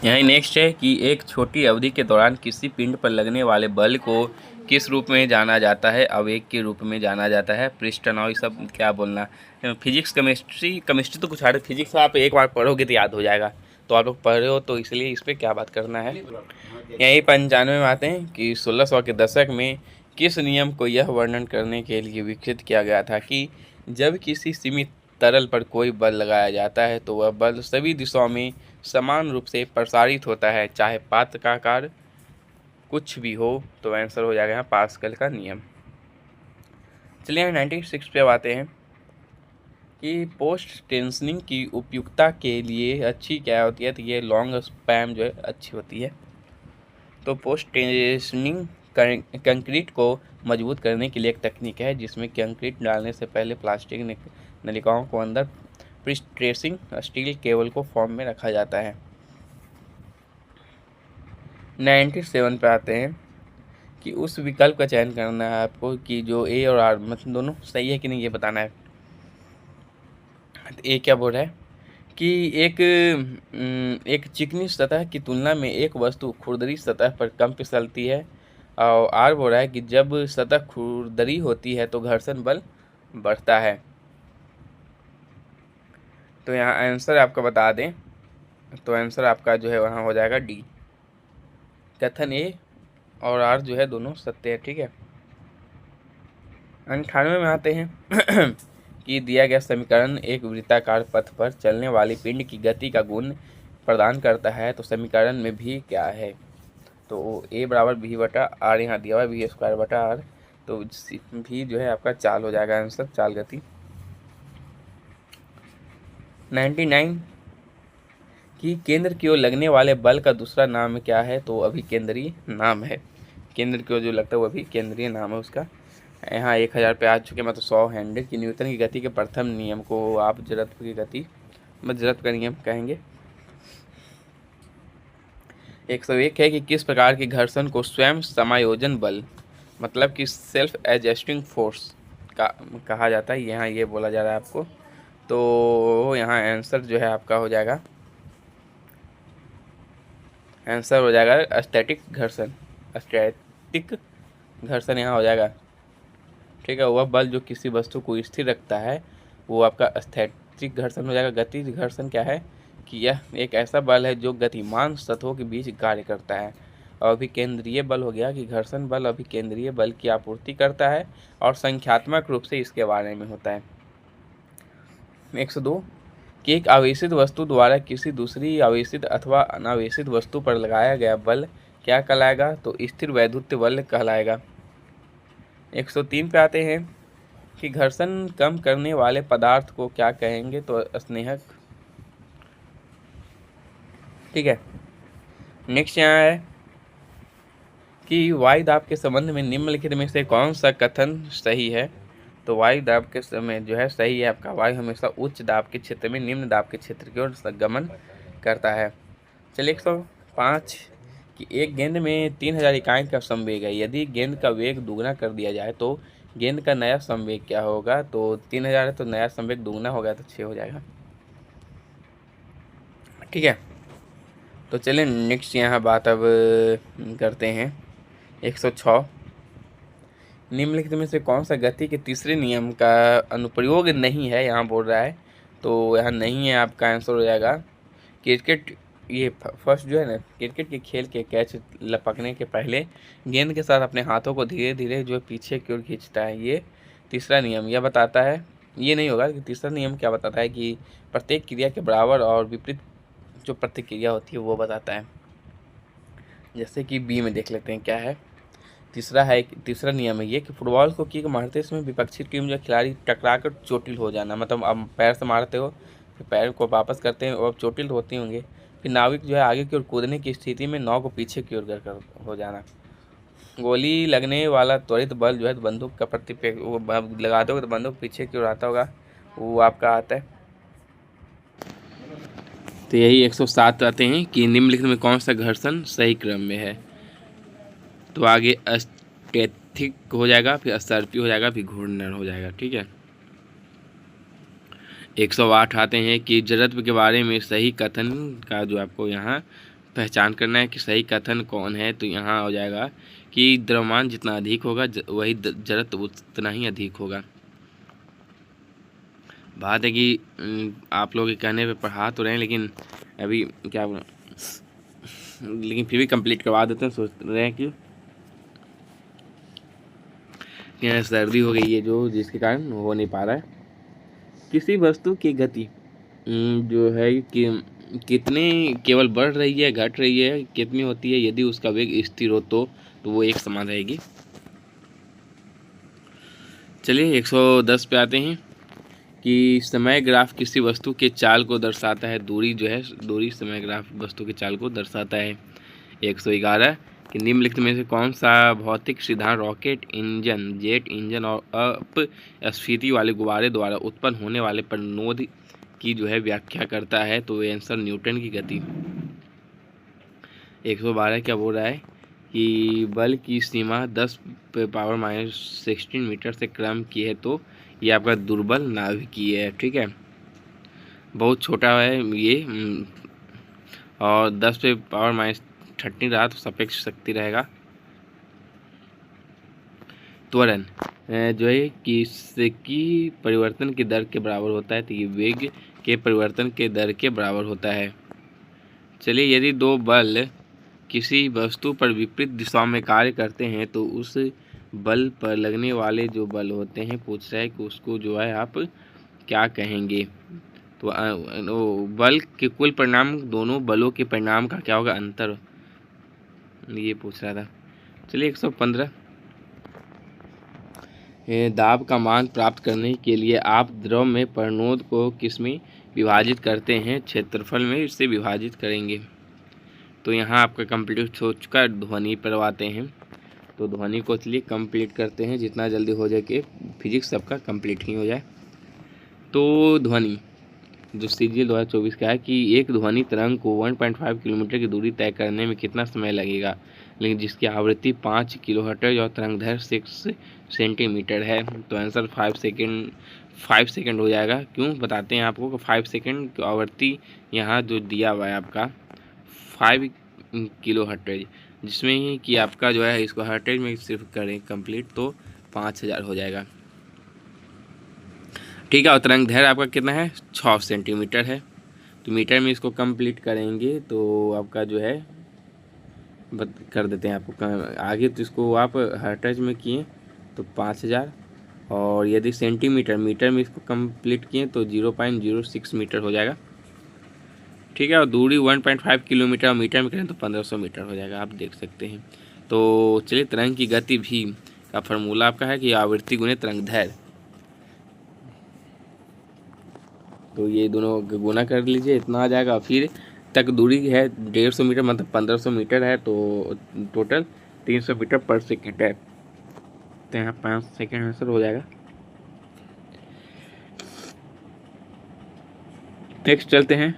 यहीं नेक्स्ट है कि एक छोटी अवधि के दौरान किसी पिंड पर लगने वाले बल को किस रूप में जाना जाता है? आवेग के रूप में जाना जाता है। पृष्ठनाव सब क्या बोलना। फिजिक्स केमिस्ट्री तो कुछ हार्ड, फिजिक्स आप एक बार पढ़ोगे तो याद हो जाएगा, तो आप लोग पढ़ रहे हो तो इसलिए इस पर क्या बात करना है। यही 95 में आते हैं कि 1600 के दशक में किस नियम को यह वर्णन करने के लिए विकसित किया गया था कि जब किसी सीमित तरल पर कोई बल लगाया जाता है तो वह बल सभी दिशाओं में समान रूप से प्रसारित होता है, चाहे पात्र का आकार कुछ भी हो। तो आंसर हो जाएगा यहाँ पास्कल का नियम। चलिए 96 पे आते हैं कि पोस्ट टेंशनिंग की उपयुक्तता के लिए अच्छी क्या होती है। तो ये लॉन्ग स्पैम जो है अच्छी होती है। तो पोस्ट टेंशनिंग कंक्रीट को मजबूत करने के लिए एक तकनीक है जिसमें कंक्रीट डालने से पहले प्लास्टिक नलिकाओं को अंदर प्रीस्ट्रेसिंग स्टील केबल को फॉर्म में रखा जाता है। 97 पे आते हैं कि उस विकल्प का चयन करना है आपको कि जो ए और आर मतलब दोनों सही है कि नहीं ये बताना है। तो ए क्या बोल रहा है कि एक चिकनी सतह की तुलना में एक वस्तु खुरदरी सतह पर कम फिसलती है, और आर बोल रहा है कि जब सतह खुरदरी होती है तो घर्षण बल बढ़ता है। तो यहाँ आंसर आपका बता दें तो आंसर आपका जो है वहाँ हो जाएगा डी। कथन ए और आर जो है दोनों सत्य है। ठीक है। 98 में आते हैं कि दिया गया समीकरण एक वृत्ताकार पथ पर चलने वाली पिंड की गति का गुण प्रदान करता है। तो समीकरण में भी क्या है। तो ए बराबर भी बटा आर, यहाँ दिया हुआ भी स्क्वायर बटा आर, तो भी जो है आपका चाल हो जाएगा आंसर, चाल गति। 99 कि केंद्र की ओर लगने वाले बल का दूसरा नाम क्या है। तो अभिकेंद्रीय नाम है। केंद्र की ओर जो लगता है वो भी केंद्रीय नाम है उसका। यहाँ 1000 पे आ चुके मतलब 100 हैंड कि न्यूटन की गति के प्रथम नियम को आप जड़त्व की गति जड़त्व का नियम कहेंगे। 101 है कि किस प्रकार के घर्षण को स्वयं समायोजन बल मतलब कि सेल्फ एडजस्टिंग फोर्स का कहा जाता है। यहाँ ये बोला जा रहा है आपको। तो यहाँ आंसर जो है आपका हो जाएगा, आंसर हो जाएगा स्टैटिक घर्षण। स्टैटिक घर्षण यहाँ हो जाएगा। ठीक है। वह बल जो किसी वस्तु को स्थिर रखता है वो आपका स्थैतिक घर्षण हो जाएगा। गतिज घर्षण क्या है कि यह एक ऐसा बल है जो गतिमान सतहों के बीच कार्य करता है। और अभिकेंद्रीय बल हो गया कि घर्षण बल अभिकेंद्रीय बल की आपूर्ति करता है और संख्यात्मक रूप से इसके बारे में होता है। 102 कि एक आवेशित वस्तु द्वारा किसी दूसरी आवेशित अथवा अनावेशित वस्तु पर लगाया गया बल क्या कहलाएगा। तो स्थिर वैद्युत बल कहलाएगा। 103 पे आते हैं कि घर्षण कम करने वाले पदार्थ को क्या कहेंगे। तो स्नेहक। ठीक है। नेक्स्ट यहाँ है कि वायु दाब के संबंध में निम्नलिखित में से कौन सा कथन सही है। तो वायु दाब के समय जो है सही है आपका, वायु हमेशा उच्च दाब के क्षेत्र में निम्न दाब के क्षेत्र की ओर गमन करता है। चलिए 105 कि एक गेंद में 3000 इकाई का संवेग है। यदि गेंद का वेग दुगना कर दिया जाए तो गेंद का नया संवेग क्या होगा। तो 3000 है तो नया संवेग दुगना होगा तो 6 हो जाएगा। ठीक है। तो चलिए नेक्स्ट यहाँ बात अब करते हैं 106 निम्नलिखित में से कौन सा गति के तीसरे नियम का अनुप्रयोग नहीं है। यहाँ बोल रहा है तो यहाँ नहीं है, आपका आंसर हो जाएगा क्रिकेट। ये फर्स्ट जो है ना क्रिकेट के खेल के कैच लपकने के पहले गेंद के साथ अपने हाथों को धीरे धीरे जो है पीछे की ओर खींचता है। ये तीसरा नियम यह बताता है, ये नहीं होगा कि तीसरा नियम क्या बताता है कि प्रत्येक क्रिया के बराबर और विपरीत जो प्रतिक्रिया होती है वो बताता है। जैसे कि बी में देख लेते हैं क्या है। तीसरा नियम है ये कि फुटबॉल को किक मारते समय विपक्षी टीम जो खिलाड़ी टकरा कर चोटिल हो जाना, मतलब अब पैर से मारते हो फिर पैर को वापस करते हैं और चोटिल होते होंगे। फिर नाविक जो है आगे की ओर कूदने की स्थिति में नाव को पीछे की ओर कर हो जाना। गोली लगने वाला त्वरित बल जो है बंदूक का वो लगा दोगे तो बंदूक पीछे की ओर आता होगा, वो आपका आता है। तो यही 107 आते हैं कि निम्नलिखित में कौन सा घर्षण सही क्रम में है। तो आगे स्टैटिक हो जाएगा, फिर सर्पी हो जाएगा, फिर घूर्णन हो जाएगा। ठीक है। 108 आते हैं कि जड़त्व के बारे में सही कथन का जो आपको यहाँ पहचान करना है कि सही कथन कौन है। तो यहाँ हो जाएगा कि द्रव्यमान जितना अधिक होगा वही जड़त्व उतना ही अधिक होगा। बात है कि आप लोग के कहने पे पढ़ा तो रहे हैं, लेकिन अभी क्या बोला, लेकिन फिर भी कंप्लीट करवा देते हैं। सोच रहे हैं कि सर्दी हो गई है जो, जिसके कारण हो नहीं पा रहा है। किसी वस्तु की गति जो है कि कितने केवल बढ़ रही है घट रही है कितनी होती है यदि उसका वेग स्थिर हो तो वो एक समान रहेगी। चलिए 110 पे आते हैं कि समय ग्राफ किसी वस्तु के चाल को दर्शाता है। दूरी जो है, दूरी समय ग्राफ वस्तु के चाल को दर्शाता है। 111 कि निम्नलिखित में से कौन सा भौतिक सिद्धांत रॉकेट इंजन, जेट इंजन और अपस्फीति वाले गुब्बारे द्वारा उत्पन्न होने वाले प्रतिरोध की जो है व्याख्या करता है। तो आंसर न्यूटन की गति। 112 क्या बोल रहा है कि बल की सीमा 10⁻16 मीटर से कम की है तो ये आपका दुर्बल नाभिकीय है। ठीक है, बहुत छोटा है ये, और 10⁻13 रहा तो सापेक्ष शक्ति रहेगा। त्वरण जो है कि परिवर्तन की दर के बराबर होता है, तो ये वेग के परिवर्तन के दर के बराबर होता है। चलिए, यदि दो बल किसी वस्तु पर विपरीत दिशा में कार्य करते हैं तो उस बल पर लगने वाले जो बल होते हैं, पूछ रहा है कि उसको जो है आप क्या कहेंगे। तो बल के कुल परिणाम, दोनों बलों के परिणाम का क्या होगा, अंतर, ये पूछ रहा था। चलिए 115 दाब का मान प्राप्त करने के लिए आप द्रव में प्रतिरोध को किसमें विभाजित करते हैं, क्षेत्रफल में इससे विभाजित करेंगे। तो यहाँ आपका कंप्लीट हो चुका, ध्वनि परवाते हैं। तो ध्वनि को चलिए कंप्लीट करते हैं, जितना जल्दी हो जाए कि फिजिक्स सबका कंप्लीट ही हो जाए। तो ध्वनि जो CGL 2024 का है कि एक ध्वनि तरंग को 1.5 किलोमीटर की दूरी तय करने में कितना समय लगेगा, लेकिन जिसकी आवृत्ति 5 किलोहर्ट्ज और तरंगदैर्घ्य 6 सेंटीमीटर है। तो आंसर 5 सेकेंड हो जाएगा। क्यों बताते हैं आपको कि 5 सेकेंड की आवृत्ति यहाँ जो दिया हुआ है आपका 5 किलोहर्ट्ज, जिसमें कि आपका जो है इसको हर्ट्ज में सिर्फ करें कंप्लीट तो 5000 हो जाएगा। ठीक है, और तरंगदैर्घ्य आपका कितना है, 6 सेंटीमीटर है। तो मीटर में इसको कंप्लीट करेंगे तो आपका जो है कर देते हैं आपको आगे। तो इसको आप हर्ट्ज में किए तो 5000, और यदि सेंटीमीटर मीटर में इसको कंप्लीट किए तो 0.06 मीटर हो जाएगा। ठीक है, और दूरी 1.5 किलोमीटर, मीटर में करें तो 1500 मीटर हो जाएगा, आप देख सकते हैं। तो चलिए, तरंग की गति भी का फार्मूला आपका है कि आवृत्ति गुणे तरंगदैर्घ्य। तो ये दोनों गुना कर लीजिए, इतना आ जाएगा। फिर तक दूरी है 150 मीटर, मतलब 1500 मीटर है, तो टोटल 300 मीटर पर सेकेंड है। तो यहाँ 5 सेकेंड आंसर हो जाएगा। नेक्स्ट चलते हैं।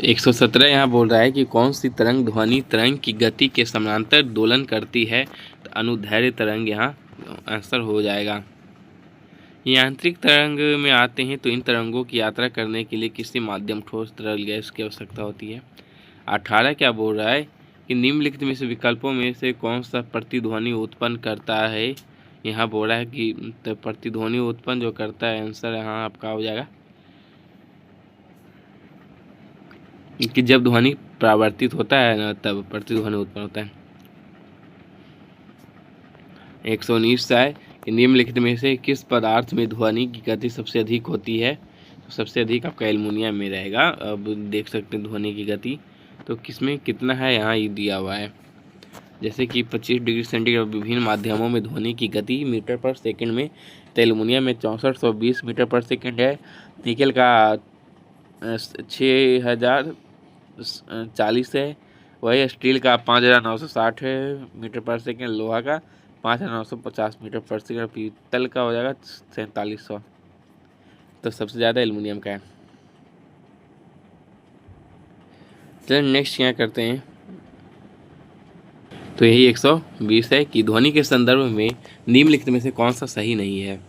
117 यहाँ बोल रहा है कि कौन सी तरंग ध्वनि तरंग की गति के समानांतर दोलन करती है। तो अनुदैर्घ्य तरंग यहाँ आंसर हो जाएगा। यांत्रिक तरंग में आते हैं तो इन तरंगों की यात्रा करने के लिए किसी माध्यम, ठोस, तरल, गैस की आवश्यकता होती है। 18 क्या बोल रहा है कि निम्नलिखित में से विकल्पों में से कौन सा प्रतिध्वनि उत्पन्न करता है। यहाँ बोल रहा है कि प्रतिध्वनि उत्पन्न जो करता है, आंसर यहाँ आपका हो जाएगा कि जब ध्वनि परावर्तित होता है ना, तब प्रतिध्वनि उत्पन्न होता है। 119 है कि निम्नलिखित में से किस पदार्थ में ध्वनि की गति सबसे अधिक होती है। तो सबसे अधिक आपका एल्युमिनियम में रहेगा। अब देख सकते हैं ध्वनि की गति तो किसमें कितना है, यहाँ ये दिया हुआ है। जैसे कि 25 डिग्री सेंटीग्रेड विभिन्न माध्यमों में ध्वनि की गति मीटर पर सेकंड में, तो एल्युमिनियम में 6420 मीटर पर सेकंड है। निकल का 6040 है। वही स्टील का 5960 है मीटर पर सेकंड। लोहा का 5950 मीटर पर सेकंड। पीतल का हो जाएगा 4700। तो सबसे ज़्यादा एल्युमिनियम का है। चलिए नेक्स्ट क्या करते हैं। तो यही 120 है कि ध्वनि के संदर्भ में निम्नलिखित में से कौन सा सही नहीं है।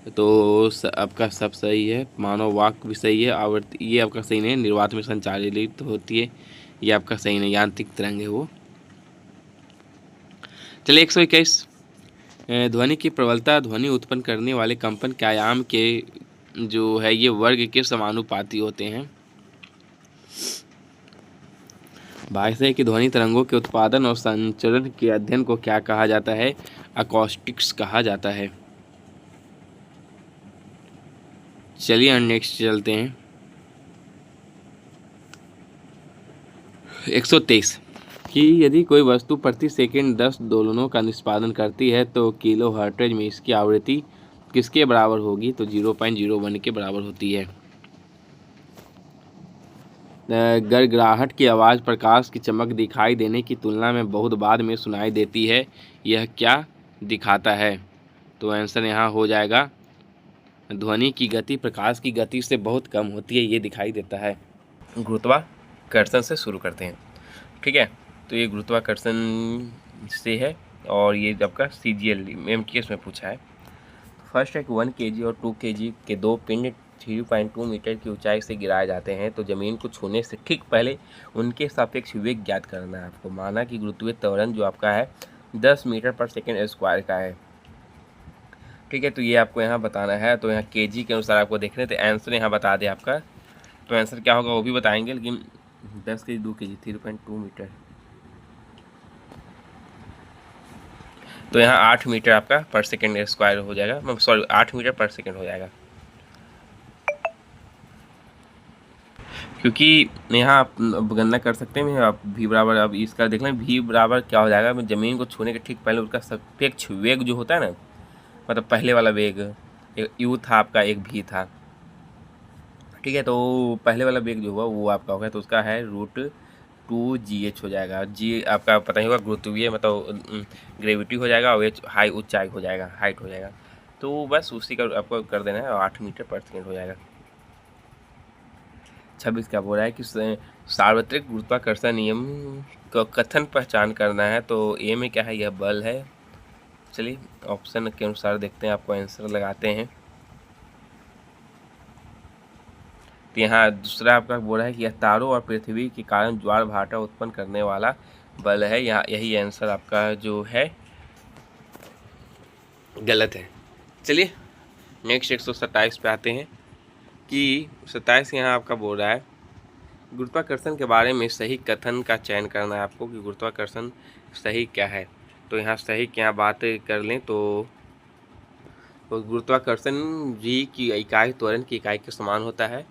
तो आपका सब सही है। मानव वाक भी सही है। आवर्ती ये आपका सही नहीं है। निर्वात में संचालित होती है, ये आपका सही नहीं। यांत्रिक तरंग है वो। चलिए 121, ध्वनि की प्रबलता ध्वनि उत्पन्न करने वाले कंपन के आयाम के जो है ये वर्ग के समानुपाती होते हैं। 22 है कि ध्वनि तरंगों के उत्पादन और संचरण के अध्ययन को क्या कहा जाता है? अकॉस्टिक्स कहा जाता है। चलिए नेक्स्ट चलते हैं। 123 कि यदि कोई वस्तु प्रति सेकंड 10 दोलनों का निष्पादन करती है तो किलो हर्ट्ज में इसकी आवृत्ति किसके बराबर होगी? तो 0.01 के बराबर होती है। गड़गड़ाहट की आवाज़ प्रकाश की चमक दिखाई देने की तुलना में बहुत बाद में सुनाई देती है, यह क्या दिखाता है? तो आंसर यहाँ हो जाएगा ध्वनि की गति प्रकाश की गति से बहुत कम होती है, ये दिखाई देता है। गुरुत्वाकर्षण से शुरू करते हैं, ठीक है। तो ये गुरुत्वाकर्षण से है और ये आपका CGL MTS में पूछा है। फर्स्ट है कि 1 kg और 2 kg के दो पिंड 3.2 मीटर की ऊंचाई से गिराए जाते हैं तो ज़मीन को छूने से ठीक पहले उनके सापेक्ष वेग ज्ञात करना है आपको। माना कि गुरुत्वीय त्वरण जो आपका है 10 मीटर पर सेकेंड स्क्वायर का है, ठीक है। तो ये आपको यहाँ बताना है। तो यहाँ kg के अनुसार आपको देखना है, तो आंसर यहाँ बता दें आपका। तो आंसर क्या होगा वो भी बताएंगे, लेकिन 10 kg 2 kg 3.2 मीटर, तो यहाँ 8 मीटर आपका पर सेकेंड स्क्वायर हो जाएगा, सॉरी 8 मीटर पर सेकेंड हो जाएगा, क्योंकि यहाँ आप गणना कर सकते हैं। आप v बराबर, अब इसका देख लें v बराबर क्या हो जाएगा, ज़मीन को छूने के ठीक पहले उसका सापेक्ष वेग जो होता है ना, मतलब पहले वाला वेग एक u था आपका, एक v था, ठीक है। तो पहले वाला वेग जो हुआ वो आपका होगा, तो उसका है √2gh हो जाएगा। g आपका पता ही होगा गुरुत्वीय मतलब ग्रेविटी हो जाएगा, और h हाई ऊंचाई हो जाएगा, हाइट हो जाएगा। तो बस उसी का आपको कर देना है, 8 मीटर पर सेकेंड हो जाएगा। 26 क्या बोल रहा है कि सार्वत्रिक गुरुत्वाकर्षण नियम का कथन पहचान करना है, तो ए में क्या है, यह बल है। चलिए ऑप्शन के अनुसार देखते हैं, आपको आंसर लगाते हैं। तो यहाँ दूसरा आपका बोल रहा है कि यह तारों और पृथ्वी के कारण ज्वार भाटा उत्पन्न करने वाला बल है। यहाँ यही आंसर आपका जो है गलत है। चलिए नेक्स्ट 127 पे आते हैं कि 27 यहाँ आपका बोल रहा है गुरुत्वाकर्षण के बारे में सही कथन का चयन करना है आपको कि गुरुत्वाकर्षण सही क्या है। तो यहाँ सही क्या बात कर लें तो गुरुत्वाकर्षण जी की इकाई त्वरण की इकाई के समान होता है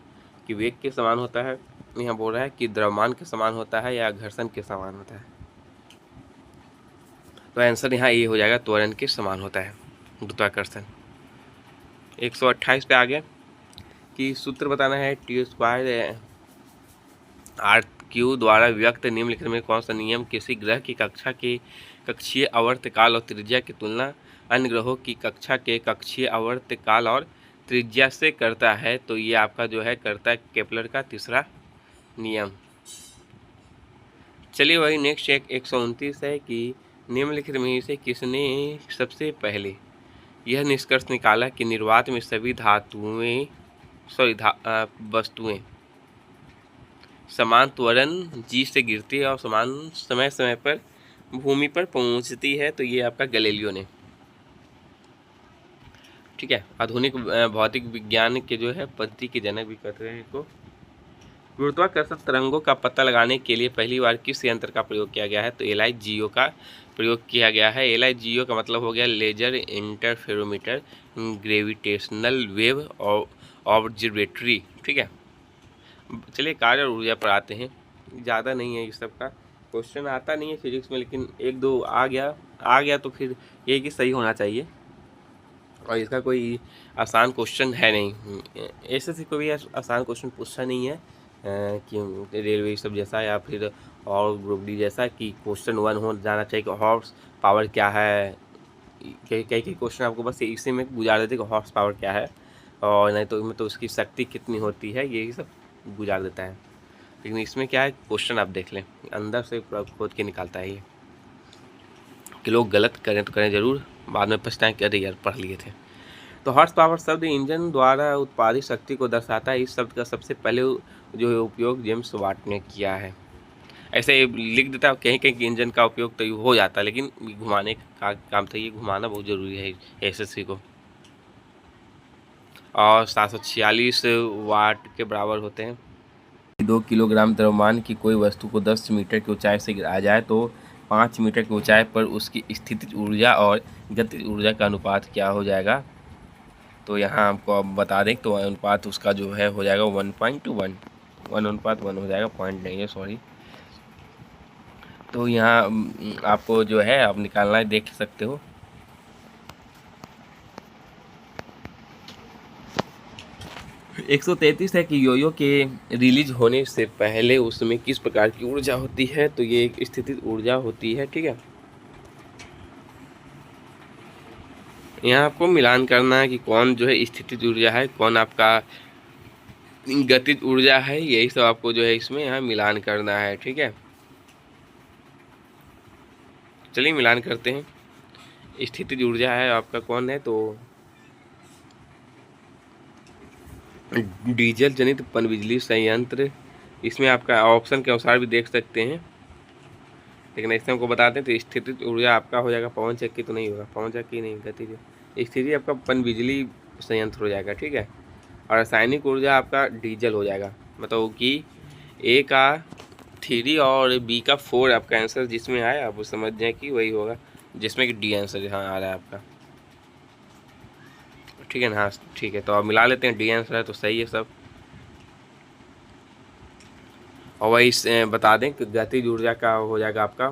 कि वेग के समान होता है। यहाँ बोल रहा है कि द्रव्यमान के समान होता है या घर्षण के समान होता है। तो आंसर यहाँ ये हो जाएगा, त्वरण के समान होता है गुरुत्वाकर्षण। 128 पे आ गया कि सूत्र बताना है T² RQ द्वारा व्यक्त निम्नलिखित में कौन सा नियम किसी ग्रह की कक्षा के कक्षीय आवर्तकाल और त्रिज्या की तुलना अन्य ग्रहों की कक्षा के कक्षीय आवर्तकाल और त्रिज्या से करता है। तो ये आपका जो है करता है केपलर का तीसरा नियम। चलिए वही नेक्स्ट 129 है कि निम्नलिखित में से किसने सबसे पहले यह निष्कर्ष निकाला कि निर्वात में सभी वस्तुएं समान त्वरण जी से गिरती है और समान समय समय पर भूमि पर पहुंचती है। तो ये आपका गैलीलियो ने, ठीक है। आधुनिक भौतिक विज्ञान के जो है पद्धति के जनक भी कहते हैं इनको। गुरुत्वाकर्षण तरंगों का पता लगाने के लिए पहली बार किस यंत्र का प्रयोग किया गया है? तो LIGO का प्रयोग किया गया है। LIGO का मतलब हो गया laser interferometer gravitational wave observatory, ठीक है। चलिए कार्य और ऊर्जा पर आते हैं। ज़्यादा नहीं है, इस सब का क्वेश्चन आता नहीं है फिजिक्स में, लेकिन एक दो आ गया तो फिर ये कि सही होना चाहिए, और इसका कोई आसान क्वेश्चन है नहीं। ऐसे कोई भी आसान क्वेश्चन पूछा नहीं है कि रेलवे सब जैसा या फिर और ग्रुप डी जैसा कि क्वेश्चन 1 हो जाना चाहिए कि हॉर्स पावर क्या है। कई क्वेश्चन आपको बस इसी में गुजार देते कि हॉर्स पावर क्या है, और नहीं तो उसकी शक्ति कितनी होती है, यही सब गुजार देता है। लेकिन इसमें क्या है, क्वेश्चन आप देख लें, अंदर से खोद के निकालता है ये। कि लोग गलत करें तो करें ज़रूर, बाद में पछताएं कि अरे यार पढ़ लिए थे। तो हॉर्स पावर शब्द इंजन द्वारा उत्पादित शक्ति को दर्शाता है। इस शब्द का सबसे पहले जो उपयोग जेम्स वाट ने किया है। ऐसे लिख देता है, कहीं कहीं इंजन का उपयोग तो हो जाता है, लेकिन घुमाने का काम था, ये घुमाना बहुत ज़रूरी है एसएससी को। और 746 वाट के बराबर होते हैं। 2 किलोग्राम द्रव्यमान की कोई वस्तु को 10 मीटर की ऊंचाई से गिराया जाए तो 5 मीटर की ऊंचाई पर उसकी स्थितिज ऊर्जा और गतिज ऊर्जा का अनुपात क्या हो जाएगा। तो यहाँ आपको अब बता दें तो अनुपात उसका जो है हो जाएगा 1:1, 1:1 हो जाएगा, पॉइंट नहीं है, सॉरी। तो यहाँ आपको जो है आप निकालना है, देख सकते हो। एक 133 है कि योयो के रिलीज होने से पहले उसमें किस प्रकार की ऊर्जा होती है। तो ये एक स्थितिज ऊर्जा होती है, ठीक है। यहाँ आपको मिलान करना है कि कौन जो है स्थितिज ऊर्जा है, कौन आपका गतिज ऊर्जा है, यही सब आपको जो है इसमें यहाँ मिलान करना है, ठीक है। चलिए मिलान करते हैं। स्थितिज ऊर्जा है आपका कौन है, तो डीजल जनित पनबिजली संयंत्र। इसमें आपका ऑप्शन के अनुसार भी देख सकते हैं, लेकिन इसमें हमको बताते हैं। तो स्थितिज ऊर्जा आपका हो जाएगा, पवन चक्की तो नहीं होगा, पवन चक्की नहीं, गतिज स्थिति आपका पनबिजली संयंत्र हो जाएगा, ठीक है। और रासायनिक ऊर्जा आपका डीजल हो जाएगा। मतलब कि ए का 3 और बी का 4 आपका आंसर जिसमें आए आप वो समझ जाए कि वही होगा, जिसमें कि डी आंसर यहाँ आ रहा है आपका, ठीक है ना। हाँ ठीक है, तो अब मिला लेते हैं, डी आंसर है तो सही है सब। और वही बता दें कि गतिज ऊर्जा का हो जाएगा आपका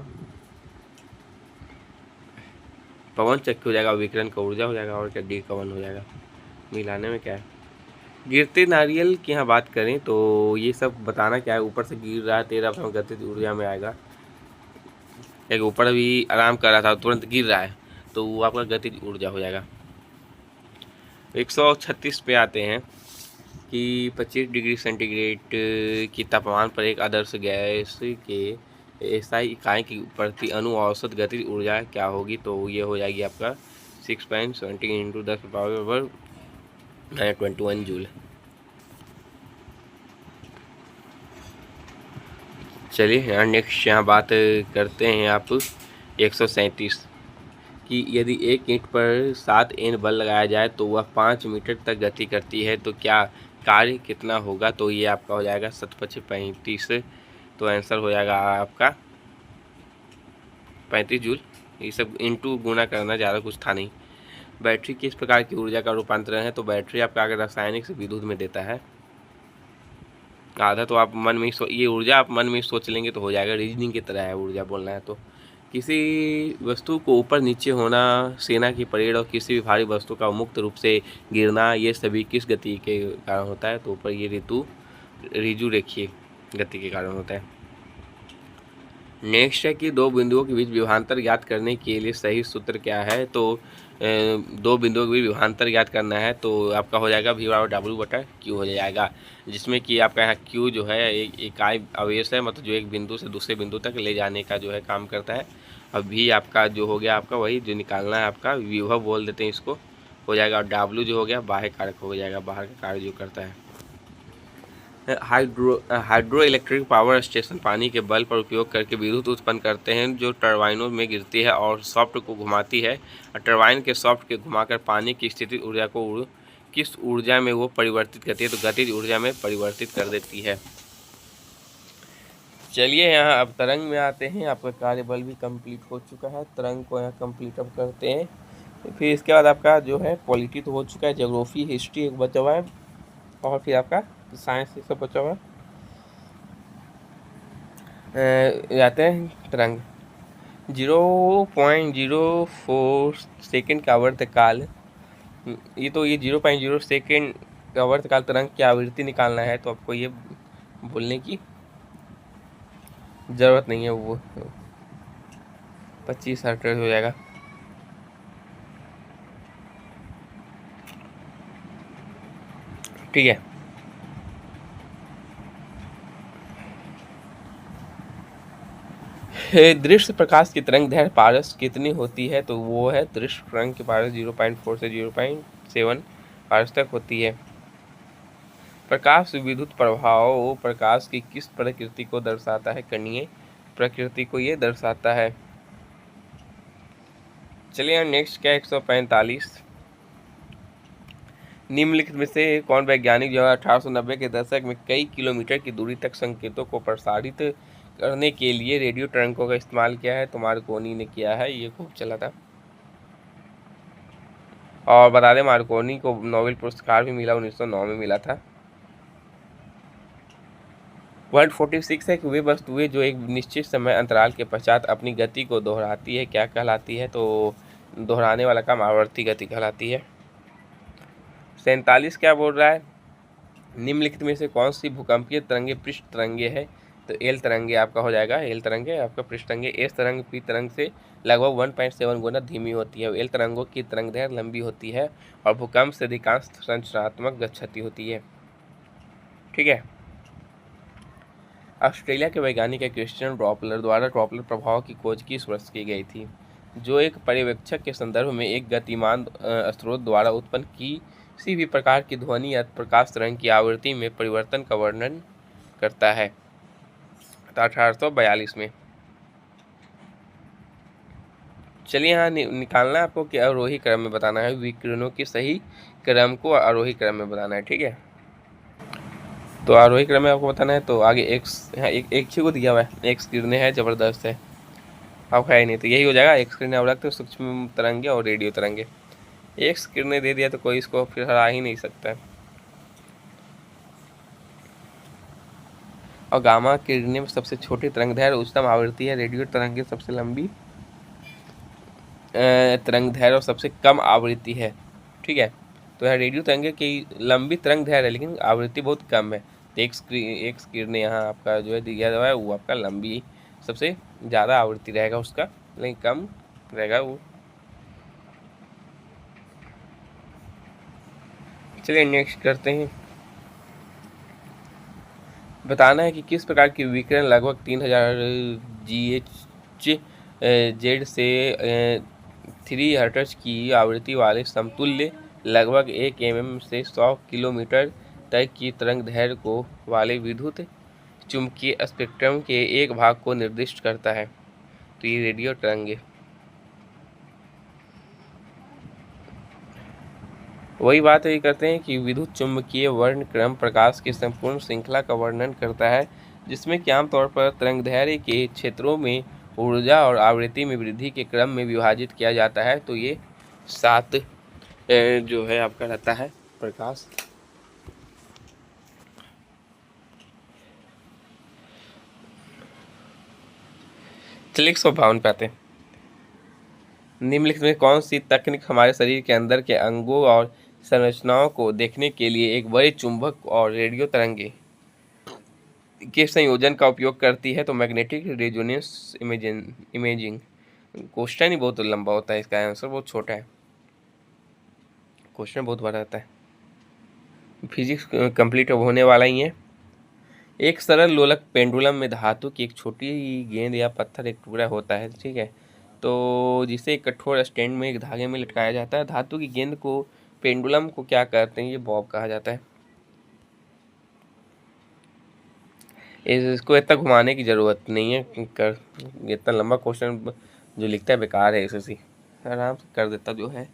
पवन चक्की हो जाएगा, विकिरण का ऊर्जा हो जाएगा, और क्या डी का 1 हो जाएगा। मिलाने में क्या है, गिरते नारियल की यहाँ बात करें तो ये सब बताना क्या है। ऊपर से गिर रहा है, 13 गतिज ऊर्जा में आएगा। एक ऊपर अभी आराम कर रहा था, तुरंत गिर रहा है, तो वो आपका गतिज ऊर्जा हो जाएगा। 136 पे आते हैं कि 25 डिग्री सेंटीग्रेड की तापमान पर एक आदर्श गैस के एसआई इकाई की प्रति अणु औसत गतिज ऊर्जा क्या होगी। तो ये हो जाएगी आपका 6.70 इंटू 10⁻21 जूल। चलिए यहाँ नेक्स्ट यहाँ बात करते हैं आप 137 कि यदि एक ईंट पर 7 N बल लगाया जाए तो वह 5 मीटर तक गति करती है, तो क्या कार्य कितना होगा। तो ये आपका हो जाएगा 7×5 = 35। तो आंसर हो जाएगा आपका 35 जूल। ये सब इंटू गुना करना, ज़्यादा कुछ था नहीं। बैटरी किस प्रकार की ऊर्जा का रूपांतरण है। तो बैटरी आपका अगर रासायनिक से विद्युत में देता है आधा, तो आप मन में ही ये ऊर्जा आप मन में ही सोच लेंगे तो हो जाएगा, रीजनिंग की तरह है ऊर्जा बोलना है। तो किसी वस्तु को ऊपर नीचे होना, सेना की परेड और किसी भी भारी वस्तु का मुक्त रूप से गिरना, ये सभी किस गति के कारण होता है। तो ऊपर ये ऋजु रेखीय गति के कारण होता है। नेक्स्ट है कि दो बिंदुओं के बीच विभवांतर ज्ञात करने के लिए सही सूत्र क्या है। तो दो बिंदुओं के बीच विभवांतर ज्ञात करना है तो आपका हो जाएगा V/W/Q हो जाएगा, जिसमें कि आपका यहाँ Q जो है एक इकाई आवेश है, मतलब जो एक बिंदु से दूसरे बिंदु तक ले जाने का जो है काम करता है। अब V आपका जो हो गया आपका वही जो निकालना है आपका विभव बोल देते हैं इसको, हो जाएगा। और W जो हो गया बाह्य कारक हो जाएगा, बाहर का कार्य जो करता है। हाइड्रो इलेक्ट्रिक पावर स्टेशन पानी के बल पर उपयोग करके विद्युत उत्पन्न करते हैं जो टरबाइनों में गिरती है और सॉफ्ट को घुमाती है। टरबाइन के सॉफ्ट के घुमाकर पानी की स्थितिज ऊर्जा को किस ऊर्जा में वो परिवर्तित करती है। तो गतिज ऊर्जा में परिवर्तित कर देती है। चलिए यहाँ अब तरंग में आते हैं। आपका कार्यबल भी कंप्लीट हो चुका है, तरंग को यहाँ कंप्लीट अब करते हैं। फिर इसके बाद आपका जो है पॉलिटी तो हो चुका है, ज्योग्राफी हिस्ट्री एक बचा हुआ है, और फिर आपका साइंस ये सब बचा हुआ है। जाते हैं तरंग। 0.04 सेकेंड का आवर्तकाल, ये 0.0 सेकेंड का आवर्तकाल तरंग की आवृत्ति निकालना है। तो आपको ये बोलने की ज़रूरत नहीं है, वो 25 हर्ट्ज हो जाएगा। ठीक है, दृश्य प्रकाश की तरंग दैर्घ्य पारस कितनी होती है। तो वो है दृश्य तरंग की पारस 0.4 से 0.7 पारस तक होती है। प्रकाश विद्युत प्रभाव प्रकाश की किस प्रकृति को दर्शाता है। कनिए प्रकृति को ये दर्शाता है। चलिए नेक्स्ट क्या 145, निम्नलिखित में से कौन वैज्ञानिक जो है 1890 के दशक में कई किलोमीटर की दूरी तक संकेतों को प्रसारित करने के लिए रेडियो तरंगों का इस्तेमाल किया है? तो मार्कोनी ने किया है, ये खूब चला था। और बता दें मार्कोनी को नोबेल पुरस्कार भी मिला, 1909 में मिला था। 146 है कि वे वस्तुएं जो एक निश्चित समय अंतराल के पश्चात अपनी गति को दोहराती है क्या कहलाती है? तो दोहराने वाला काम आवर्ती गति कहलाती है। 47 क्या बोल रहा है, निम्नलिखित में से कौन सी भूकंपीय तरंगे पृष्ठ तरंगे है? तो एल तरंगे आपका हो जाएगा, एल तरंगे आपका पृष्ठ तरंगे। एस तरंग पी तरंग से लगभग 1.7 गुना धीमी होती है। एल तरंगों की तरंगदैर्घ्य लंबी होती है और भूकंप से अधिकांश संरचनात्मक क्षति होती है। ठीक है। ऑस्ट्रेलिया के वैज्ञानिक क्रिश्चियन ड्रॉपलर द्वारा ड्रॉपलर प्रभाव की खोज किस वर्ष की गई थी? जो एक पर्यवेक्षक के संदर्भ में एक गतिमान स्रोत द्वारा उत्पन्न किसी भी प्रकार की ध्वनि या प्रकाश तरंग की आवृत्ति में परिवर्तन का वर्णन करता है। 1842 में। चलिए यहाँ निकालना आपको कि आरोही क्रम में बताना है, विकिरणों के सही क्रम को आरोही क्रम में बताना है। ठीक है, तो आरोही क्रम में आपको बताना है। तो आगे एक्स, यहाँ एक ही को दिया हुआ है, एक्स किरणें है, ज़बरदस्त है। अब है नहीं तो यही हो जाएगा, एक्स किरणें अवरक्त तो सूक्ष्म तरंगे और रेडियो तरंगे। एक्स किरणें दे दिया तो कोई इसको फिर हरा ही नहीं सकता है। और गामा किरणें में सबसे छोटी तरंगदैर्घ्य उच्चतम आवृत्ति है। रेडियो तरंगे सबसे लंबी तरंगदैर्घ्य और सबसे कम आवृत्ति है। ठीक है, तो यह रेडियो तरंगे की लंबी तरंगदैर्घ्य है लेकिन आवृत्ति बहुत कम है। तो एक्स किरणें यहाँ आपका जो है दिया हुआ है वो आपका लंबी, सबसे ज़्यादा आवृत्ति रहेगा उसका, लेकिन कम रहेगा वो। चलिए नेक्स्ट करते हैं। बताना है कि किस प्रकार की विकिरण लगभग 3000 GHz जेड से 3 हर्ट्ज की आवृत्ति वाले समतुल्य लगभग 1 mm से 100 किलोमीटर तक की तरंगदैर्घ्य को वाले विद्युत चुंबकीय स्पेक्ट्रम के एक भाग को निर्दिष्ट करता है? तो ये रेडियो तरंगे। वही बात ये करते हैं कि विद्युत चुंबकीय वर्णक्रम प्रकाश की संपूर्ण श्रृंखला का वर्णन करता है, जिसमें कि आमतौर पर तरंगदैर्घ्य के क्षेत्रों में ऊर्जा और आवृत्ति में वृद्धि के क्रम में विभाजित किया जाता है। तो ये 7 जो है आपका रहता है प्रकाश। चलिए 152 पे आते हैं। निम्नलिखित में कौन सी तकनीक हमारे शरीर के अंदर के अंगों और संरचनाओं को देखने के लिए एक बड़े चुंबक और रेडियो तरंगे के संयोजन का उपयोग करती है? तो मैग्नेटिक रेजोनेंस इमेजिंग। क्वेश्चन ही बहुत लंबा होता है, इसका आंसर बहुत छोटा है, क्वेश्चन बहुत बड़ा रहता है। फिजिक्स कंप्लीट होने वाला ही है। एक सरल लोलक पेंडुलम में धातु की एक छोटी गेंद या पत्थर एक टुकड़ा होता है। ठीक है, तो जिसे एक कठोर स्टैंड में एक धागे में लटकाया जाता है। धातु की गेंद को पेंडुलम को क्या कहते हैं? ये बॉब कहा जाता है। इसको इतना घुमाने की ज़रूरत नहीं है, इतना लंबा क्वेश्चन जो लिखता है बेकार है, इसे आराम से कर देता। जो है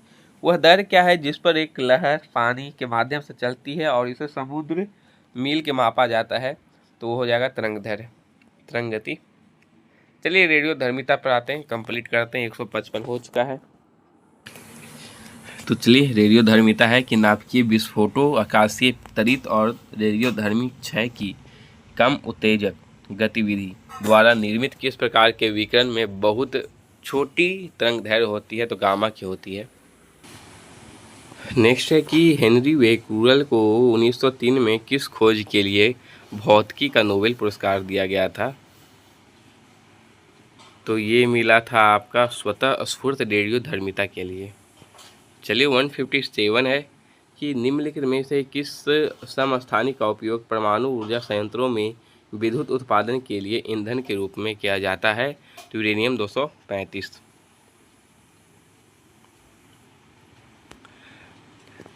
वह दर क्या है जिस पर एक लहर पानी के माध्यम से चलती है और इसे समुद्र मील के मापा जाता है? तो वो हो जाएगा तरंगदैर्घ्य, तरंग गति। चलिए रेडियो धर्मिता पर आते हैं, कंप्लीट करते हैं। 155 हो चुका है। तो चलिए रेडियो धर्मिता है कि नाभिकीय विस्फोटों, आकाशीय तरित और रेडियो धर्मी क्षय की कम उत्तेजक गतिविधि द्वारा निर्मित किस प्रकार के विकिरण में बहुत छोटी तरंगदैर्घ्य होती है? तो गामा की होती है। नेक्स्ट है कि हेनरी बेक्यूरेल को 1903 में किस खोज के लिए भौतिकी का नोबेल पुरस्कार दिया गया था? तो ये मिला था आपका स्वतः स्फूर्त रेडियो धर्मिता के लिए। चलिए 157 है कि निम्नलिखित में से किस समस्थानिक का उपयोग परमाणु ऊर्जा संयंत्रों में विद्युत उत्पादन के लिए ईंधन के रूप में किया जाता है? तो यूरेनियम 235।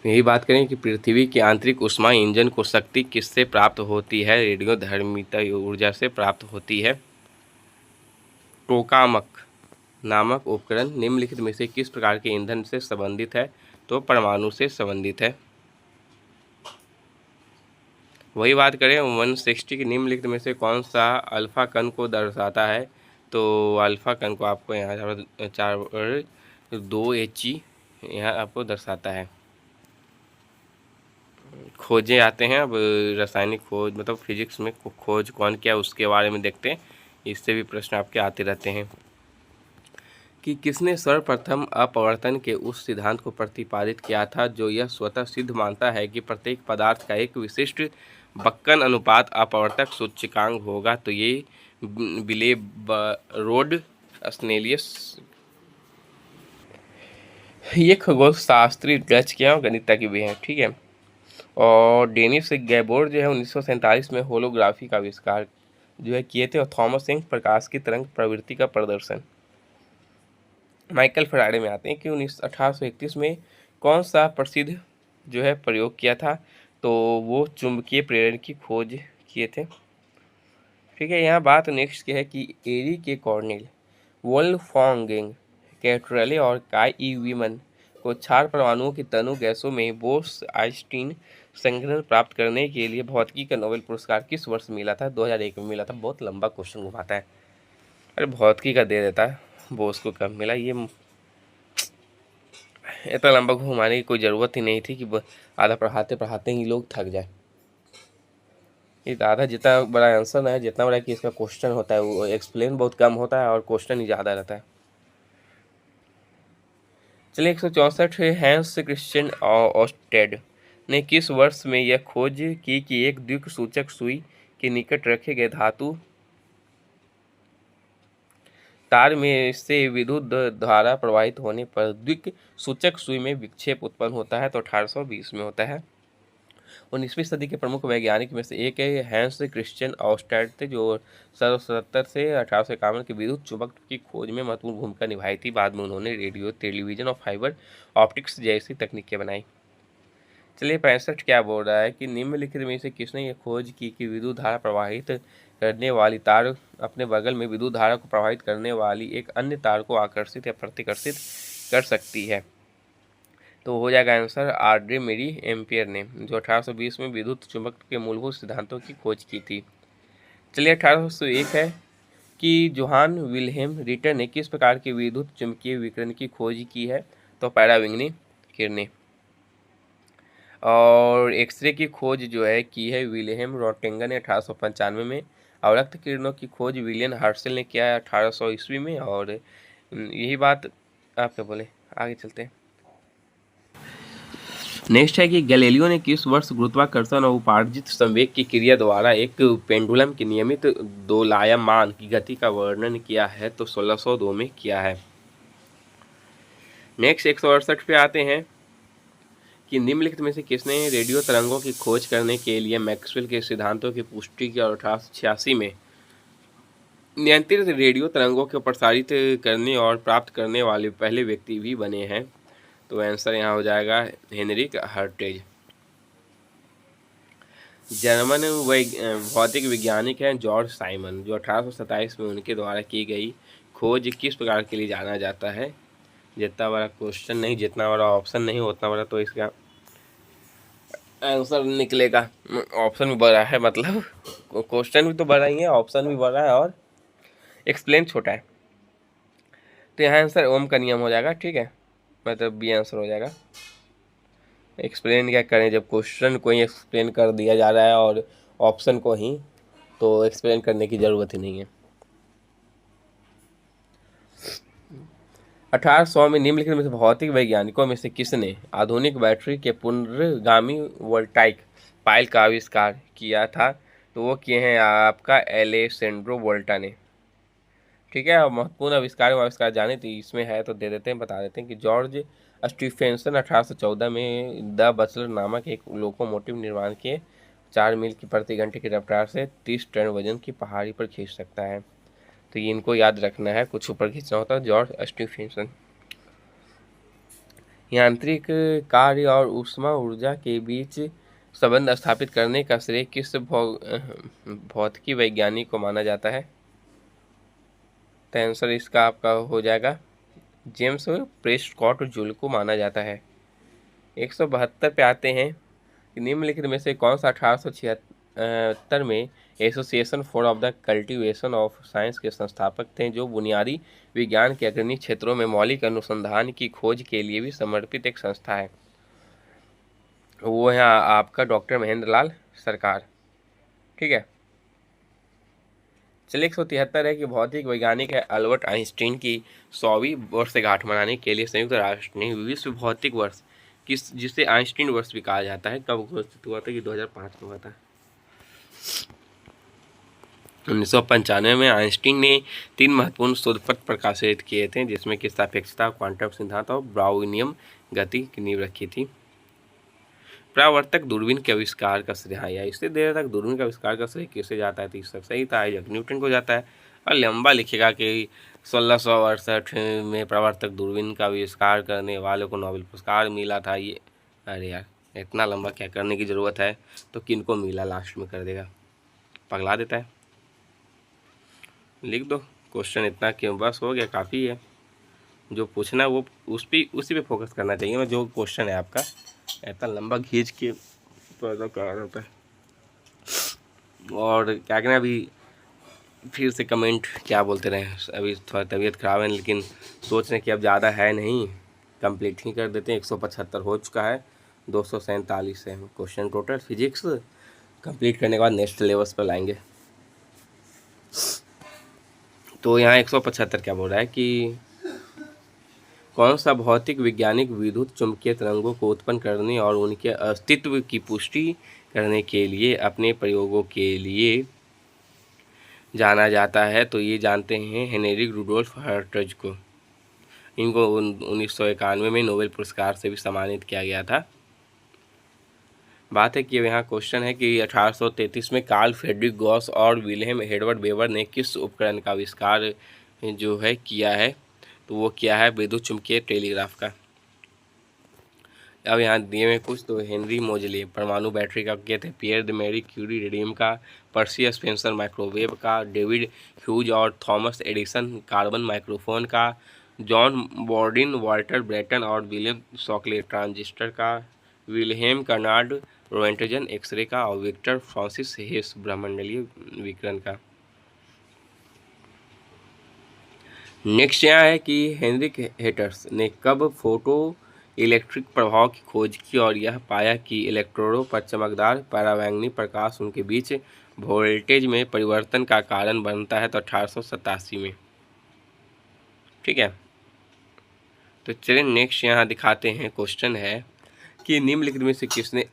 यही बात करें कि पृथ्वी के आंतरिक ऊष्मा इंजन को शक्ति किससे प्राप्त होती है? रेडियो धर्मिता ऊर्जा से प्राप्त होती है। टोकामक नामक उपकरण निम्नलिखित में से किस प्रकार के ईंधन से संबंधित है? तो परमाणु से संबंधित है। वही बात करें 160 के निम्नलिखित में से कौन सा अल्फा कण को दर्शाता है? तो अल्फा कण को आपको यहाँ 4 2 He यहाँ आपको दर्शाता है। खोजें आते हैं अब, रासायनिक खोज मतलब फिजिक्स में खोज कौन किया उसके बारे में देखते हैं। इससे भी प्रश्न आपके आते रहते हैं कि किसने सर्वप्रथम अपवर्तन के उस सिद्धांत को प्रतिपादित किया था जो यह स्वतः सिद्ध मानता है कि प्रत्येक पदार्थ का एक विशिष्ट बक्कन अनुपात अपवर्तक सूचकांक होगा? तो ये बिलेरोड स्नेलियस, ये खगोल शास्त्री डच के और गणितज्ञ भी हैं, ठीक है। और डेनिस गैबोर जो है 1947 में होलोग्राफी का आविष्कार जो है किए थे, और थॉमस यंग प्रकाश की तरंग प्रवृत्ति का प्रदर्शन। माइकल फैराडे में आते हैं कि 1831 में कौन सा प्रसिद्ध जो है प्रयोग किया था? तो वो चुंबकीय प्रेरण की खोज किए थे, ठीक है। यहाँ बात नेक्स्ट की है कि एरी के कॉर्नेल, वोल्फगांग कैटरले और काई ई वीमन को क्षार परमाणुओं की तनु गैसों में बोस आइंस्टीन संघनन प्राप्त करने के लिए भौतिकी का नोबेल पुरस्कार किस वर्ष मिला था? 2001 में मिला था। बहुत लंबा क्वेश्चन घुमाता है, अरे भौतिकी का दे देता है, बोस को कब मिला? ये इतना लंबा घुमाने की कोई ज़रूरत ही नहीं थी कि आधा पढ़ाते पढ़ाते ही लोग थक जाए। ये आधा जितना बड़ा आंसर है, जितना बड़ा कि इसका क्वेश्चन होता है, वो एक्सप्लेन बहुत कम होता है और क्वेश्चन ही ज़्यादा रहता है। चलिए 164 है, हैंस क्रिश्चियन ऑस्टेड ने किस वर्ष में यह खोज की कि एक द्विक सूचक सुई के निकट रखे गए धातु तार में से विद्युत धारा प्रवाहित होने पर द्विक सूचक सुई में विक्षेप उत्पन्न होता है? तो 1820 में होता है। 19वीं सदी के प्रमुख वैज्ञानिक में से एक है हैंस क्रिश्चियन ऑस्टेड थे, जो 1770 से 1851 के विद्युत चुंबक की खोज में महत्वपूर्ण भूमिका निभाई थी। बाद में उन्होंने रेडियो, टेलीविजन और फाइबर ऑप्टिक्स जैसी तकनीकें बनाई। चलिए 65 क्या बोल रहा है कि निम्नलिखित में से किसने यह खोज की कि विद्युत धारा प्रवाहित करने वाली तार अपने बगल में विद्युत धारा को प्रवाहित करने वाली एक अन्य तार को आकर्षित या प्रतिकर्षित कर सकती है? तो हो जाएगा आंसर आर्ड्रे मेरी एम्पियर ने, जो 1820 में विद्युत चुंबक के मूलभूत सिद्धांतों की खोज की थी। चलिए 1801 है कि जोहान विल्हेम रिटर ने किस प्रकार के विद्युत चुंबकीय विकिरण की खोज की है? तो पैराविंगनी किरणें। और एक्सरे की खोज जो है की है विल्हेम रॉन्टेंगन ने 1895 में, और रक्त किरणों की खोज विलियम हर्शल ने किया है 1800 ईस्वी में। और यही बात आप क्या बोले, आगे चलते हैं। नेक्स्ट है कि गैलीलियो ने किस वर्ष गुरुत्वाकर्षण और उपार्जित संवेग की क्रिया द्वारा एक पेंडुलम की नियमित दोलायमान की गति का वर्णन किया है? तो 1602 में किया है। नेक्स्ट 168 पे आते हैं कि निम्नलिखित में से किसने रेडियो तरंगों की खोज करने के लिए मैक्सवेल के सिद्धांतों की पुष्टि की और 1886 में नियंत्रित रेडियो तरंगों को प्रसारित करने और प्राप्त करने वाले पहले व्यक्ति भी बने हैं? तो आंसर यहाँ हो जाएगा हेनरिक हर्टेज। जर्मन भौतिक वैज्ञानिक हैं जॉर्ज साइमन, जो 1827 में उनके द्वारा की गई खोज किस प्रकार के लिए जाना जाता है? जितना बड़ा क्वेश्चन नहीं, जितना बड़ा ऑप्शन नहीं उतना बड़ा तो इसका आंसर निकलेगा। ऑप्शन भी बड़ा है, मतलब क्वेश्चन भी तो बड़ा ही है, ऑप्शन भी बड़ा है और एक्सप्लेन छोटा है। तो यहाँ आंसर ओम का नियम हो जाएगा, ठीक है, मतलब बी आंसर हो जाएगा। एक्सप्लेन क्या करें जब क्वेश्चन को ही एक्सप्लेन कर दिया जा रहा है और ऑप्शन को ही, तो एक्सप्लेन करने की ज़रूरत ही नहीं है। 1800 में निम्नलिखित में से भौतिक वैज्ञानिकों में से किसने आधुनिक बैटरी के पुनर्गामी वोल्टाइक पाइल का आविष्कार किया था? तो वो किए हैं आपका एलेसेंड्रो वोल्टा ने, ठीक है। और महत्वपूर्ण आविष्कार जाने तो इसमें है तो दे देते हैं, बता देते हैं कि जॉर्ज स्टीफेंसन 1814 में द बचलर नामक एक लोकोमोटिव निर्माण किए, 4 मील की प्रति घंटे की रफ्तार से 30 टन वजन की पहाड़ी पर खींच सकता है। तो ये इनको याद रखना है, कुछ ऊपर खींचना होता है। George Stephenson. यांत्रिक कार्य और ऊष्मा ऊर्जा के बीच संबंध स्थापित करने का श्रेय किस भौतिकी वैज्ञानिक को माना जाता है? तो आंसर इसका आपका हो जाएगा जेम्स प्रेस्कॉट जूल को माना जाता है। 172 पे आते हैं कि निम्नलिखित में से कौन सा 1876 में association for of the cultivation of science के संस्थापक थे, जो बुनियादी विज्ञान के अग्रणी क्षेत्रों में मौलिक अनुसंधान की खोज के लिए भी समर्पित एक संस्था है। वो है आपका डॉक्टर महेंद्र लाल सरकार। ठीक है, चलिए 173 है कि भौतिक वैज्ञानिक है अल्बर्ट आइंस्टीन की 100वीं वर्षगांठ मनाने के लिए संयुक्त राष्ट्र ने विश्व भौतिक वर्ष किस जिसे आइंस्टीन वर्ष भी कहा जाता है कब घोषित हुआ था कि 2005 में हुआ था। 1995 में आइंस्टीन ने 3 महत्वपूर्ण शोधपत्र प्रकाशित किए थे, जिसमें कि सापेक्षता, क्वांटम सिद्धांत और ब्राउनियम गति की नींव रखी थी। परावर्तक दूरबीन के आविष्कार का श्रेय, या इससे देर तक दूरबीन का आविष्कार का श्रेय किसे जाता है, तो इसका सही था आइजैक न्यूटन को जाता है। और लंबा लिखेगा कि 1668 में परावर्तक दूरबीन का आविष्कार करने वाले को नोबेल पुरस्कार मिला था। ये अरे यार इतना लंबा क्या करने की ज़रूरत है, तो किनको मिला लास्ट में कर देगा, पगला देता है। लिख दो क्वेश्चन इतना क्यों, बस हो गया काफ़ी है। जो पूछना वो उसी पे फोकस करना चाहिए। मैं जो क्वेश्चन है आपका इतना लंबा खींच के तो क्या होता है। और क्या कहना, अभी फिर से कमेंट क्या बोलते रहे, अभी थोड़ा तबीयत ख़राब है, लेकिन सोच रहे कि अब ज़्यादा है नहीं, कंप्लीट ही कर देते हैं। 175 हो चुका है, 247 है क्वेश्चन टोटल। फिजिक्स कंप्लीट करने के बाद नेक्स्ट लेवल्स पर लाएंगे। तो यहाँ 175 क्या बोल रहा है कि कौन सा भौतिक वैज्ञानिक विद्युत चुम्बकीय तरंगों को उत्पन्न करने और उनके अस्तित्व की पुष्टि करने के लिए अपने प्रयोगों के लिए जाना जाता है, तो ये जानते हैं हेनरी रुडोल्फ हर्ट्ज को। इनको 1991 में नोबेल पुरस्कार से भी सम्मानित किया गया था। बात है कि यहाँ क्वेश्चन है कि 1833 में कार्ल फ्रेडरिक गॉस और विल्हेम एडवर्ड वेबर ने किस उपकरण का आविष्कार जो है किया है, तो वो क्या है विद्युत चुम्बकीय टेलीग्राफ का। अब यहाँ दिए में कुछ, तो हेनरी मोजले परमाणु बैटरी का किए थे, पियर द मैरी क्यूरी रेडियम का, पर्सी स्पेंसर माइक्रोवेव का, डेविड ह्यूज और थॉमस एडिसन कार्बन माइक्रोफोन का, जॉन बॉर्डिन वाल्टर ब्रेटन और विलियम शॉकले ट्रांजिस्टर का, विल्हेम कर्नाड रोएंटजन एक्सरे का और विक्टर फ्रांसिस हेस ब्रह्मंडलीय विकिरण का। नेक्स्ट यहाँ है कि हेनरिक हेटर्स ने कब फोटो इलेक्ट्रिक प्रभाव की खोज की और यह पाया कि इलेक्ट्रोडों पर चमकदार पराबैंगनी प्रकाश उनके बीच वोल्टेज में परिवर्तन का कारण बनता है, तो 1887 में। ठीक है, तो चलिए नेक्स्ट यहाँ दिखाते हैं। क्वेश्चन है कि निम्नलिखित में से किसने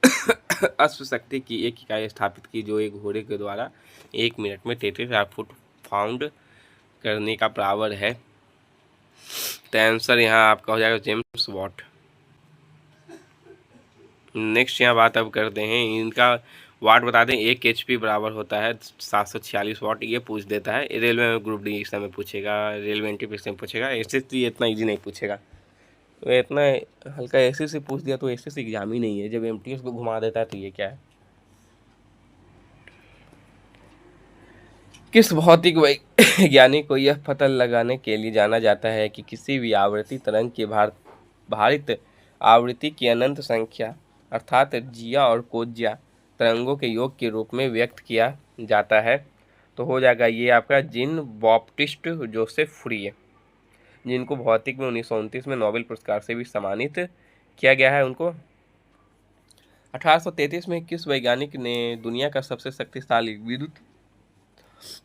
अश्व शक्ति की एक इकाई स्थापित की जो एक घोड़े के द्वारा 1 मिनट में 33 फुट फाउंड करने का पावर है, तो आंसर यहाँ आपका हो जाएगा जेम्स वॉट। नेक्स्ट यहाँ बात अब करते हैं, इनका वाट बता दें। 1 HP बराबर होता है 746 वाट। ये पूछ देता है रेलवे में, ग्रुप डी एग्जाम में पूछेगा, रेलवे एनटीपीसी में पूछेगा। एसएससी इतना इजी नहीं पूछेगा, तो इतना हल्का एसएससी पूछ दिया तो एसएससी एग्जाम ही नहीं है। जब एमटीएस को घुमा देता है तो ये क्या है। किस भौतिक वैज्ञानिक को यह पता लगाने के लिए जाना जाता है कि किसी भी आवृत्ति तरंग की भारित आवृत्ति की अनंत संख्या अर्थात जिया और कोज्या तरंगों के योग के रूप में व्यक्त किया जाता है, तो हो जाएगा ये आपका जीन बॉप्टिस्ट जोसेफ फूरिये, जिनको भौतिक में 1929 में नोबेल पुरस्कार से भी सम्मानित किया गया है उनको। 1833 में किस वैज्ञानिक ने दुनिया का सबसे शक्तिशाली विद्युत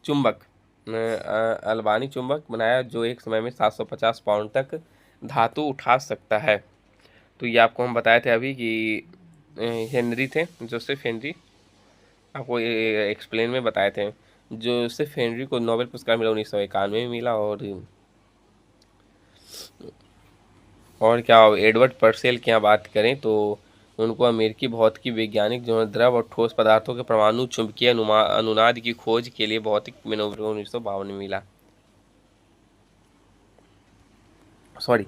चुंबक अल्बानी चुंबक बनाया, जो एक समय में 750 पाउंड तक धातु उठा सकता है, तो ये आपको हम बताए थे अभी कि हेनरी थे, जोसेफ हेनरी, आपको एक्सप्लेन में बताए थे। जोसेफ हेनरी को नोबेल पुरस्कार मिला 1991 में मिला। और क्या एडवर्ड पर्सेल की यहाँ बात करें तो उनको अमेरिकी भौतिकी वैज्ञानिक जो है द्रव और ठोस पदार्थों के परमाणु चुंबकीय अनुनाद की खोज के लिए भौतिक में नोबेल 1952 में मिला। सॉरी,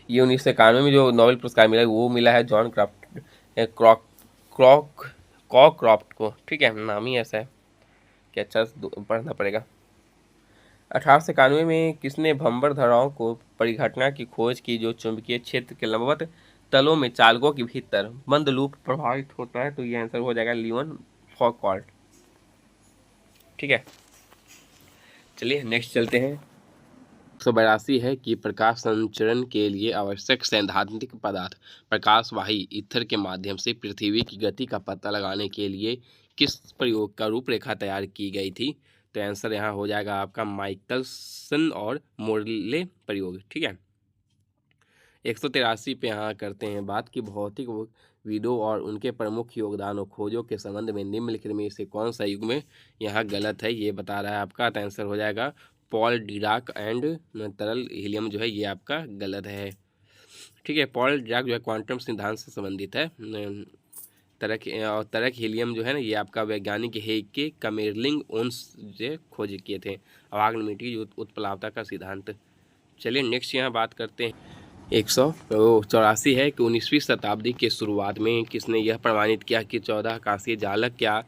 ये 1991 में जो नोबेल पुरस्कार मिला वो मिला है जॉन कॉकक्रॉफ्ट को। ठीक है, नाम ही ऐसा है कि अच्छा पढ़ना पड़ेगा। 1891 में किसने भंवर धराओं को परिघटना की खोज की जो चुंबकीय क्षेत्र के लंबवत तलों में चालकों के भीतर बंद लूप प्रभावित होता है? तो ये आंसर हो जाएगा लियोन फौकॉल्ट। ठीक है, चलिए नेक्स्ट चलते हैं। 182 है कि प्रकाश संचरण के लिए आवश्यक सैद्धांतिक पदार्थ प्रकाशवाही ईथर के माध्यम से पृथ्वी की गति का पता लगाने के लिए किस प्रयोग का रूपरेखा तैयार की गई थी? तो आंसर यहाँ हो जाएगा आपका माइकलसन और मोर्ले प्रयोग। ठीक है, 183 पे यहाँ करते हैं बात की भौतिक विदों और उनके प्रमुख योगदानों खोजों के संबंध में निम्नलिखित में से कौन सा युग में यहाँ गलत है, ये बता रहा है आपका। तो आंसर हो जाएगा पॉल डिराक एंड तरल हीलियम जो है ये आपका गलत है। ठीक है, पॉल डिराक जो है क्वांटम सिद्धांत से संबंधित है। तरक हीलियम जो है ना ये आपका वैज्ञानिक है कि कमेरलिंग ओन्स जो खोज किए थे अवाग्नमिटी की उत्प्लावता का सिद्धांत। चलिए नेक्स्ट यहाँ बात करते हैं। 184 है कि 19वीं शताब्दी के शुरुआत में किसने यह प्रमाणित किया कि 14 आकाशीय जालक क्या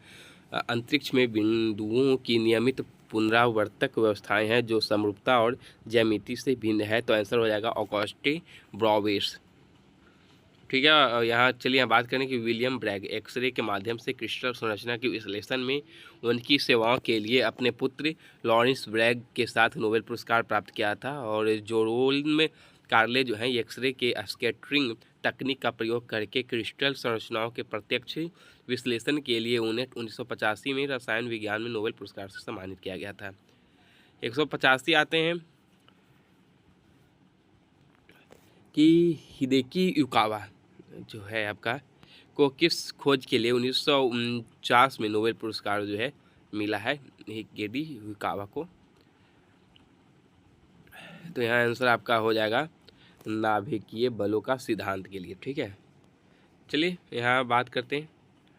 अंतरिक्ष में बिंदुओं की नियमित पुनरावर्तक व्यवस्थाएं हैं जो समरूपता और ज्यामिति से भिन्न है? तो आंसर हो जाएगा ऑगस्टे ब्रॉवेस। ठीक है, यहाँ चलिए यहाँ बात करें कि विलियम ब्रैग एक्सरे के माध्यम से क्रिस्टल संरचना के विश्लेषण में उनकी सेवाओं के लिए अपने पुत्र लॉरेंस ब्रैग के साथ नोबेल पुरस्कार प्राप्त किया था। और जोरोल्म कार्ले जो है एक्सरे के स्कैटरिंग तकनीक का प्रयोग करके क्रिस्टल संरचनाओं के प्रत्यक्ष विश्लेषण के लिए उन्हें 1985 में रसायन विज्ञान में नोबेल पुरस्कार से सम्मानित किया गया था। 185 आते हैं कि हिदेकी युकावा जो है आपका को किस खोज के लिए 1949 में नोबेल पुरस्कार जो है मिला है हिदेकी युकावा को? तो यहाँ आंसर आपका हो जाएगा नाभिकीय बलों का सिद्धांत के लिए। ठीक है, चलिए यहाँ बात करते हैं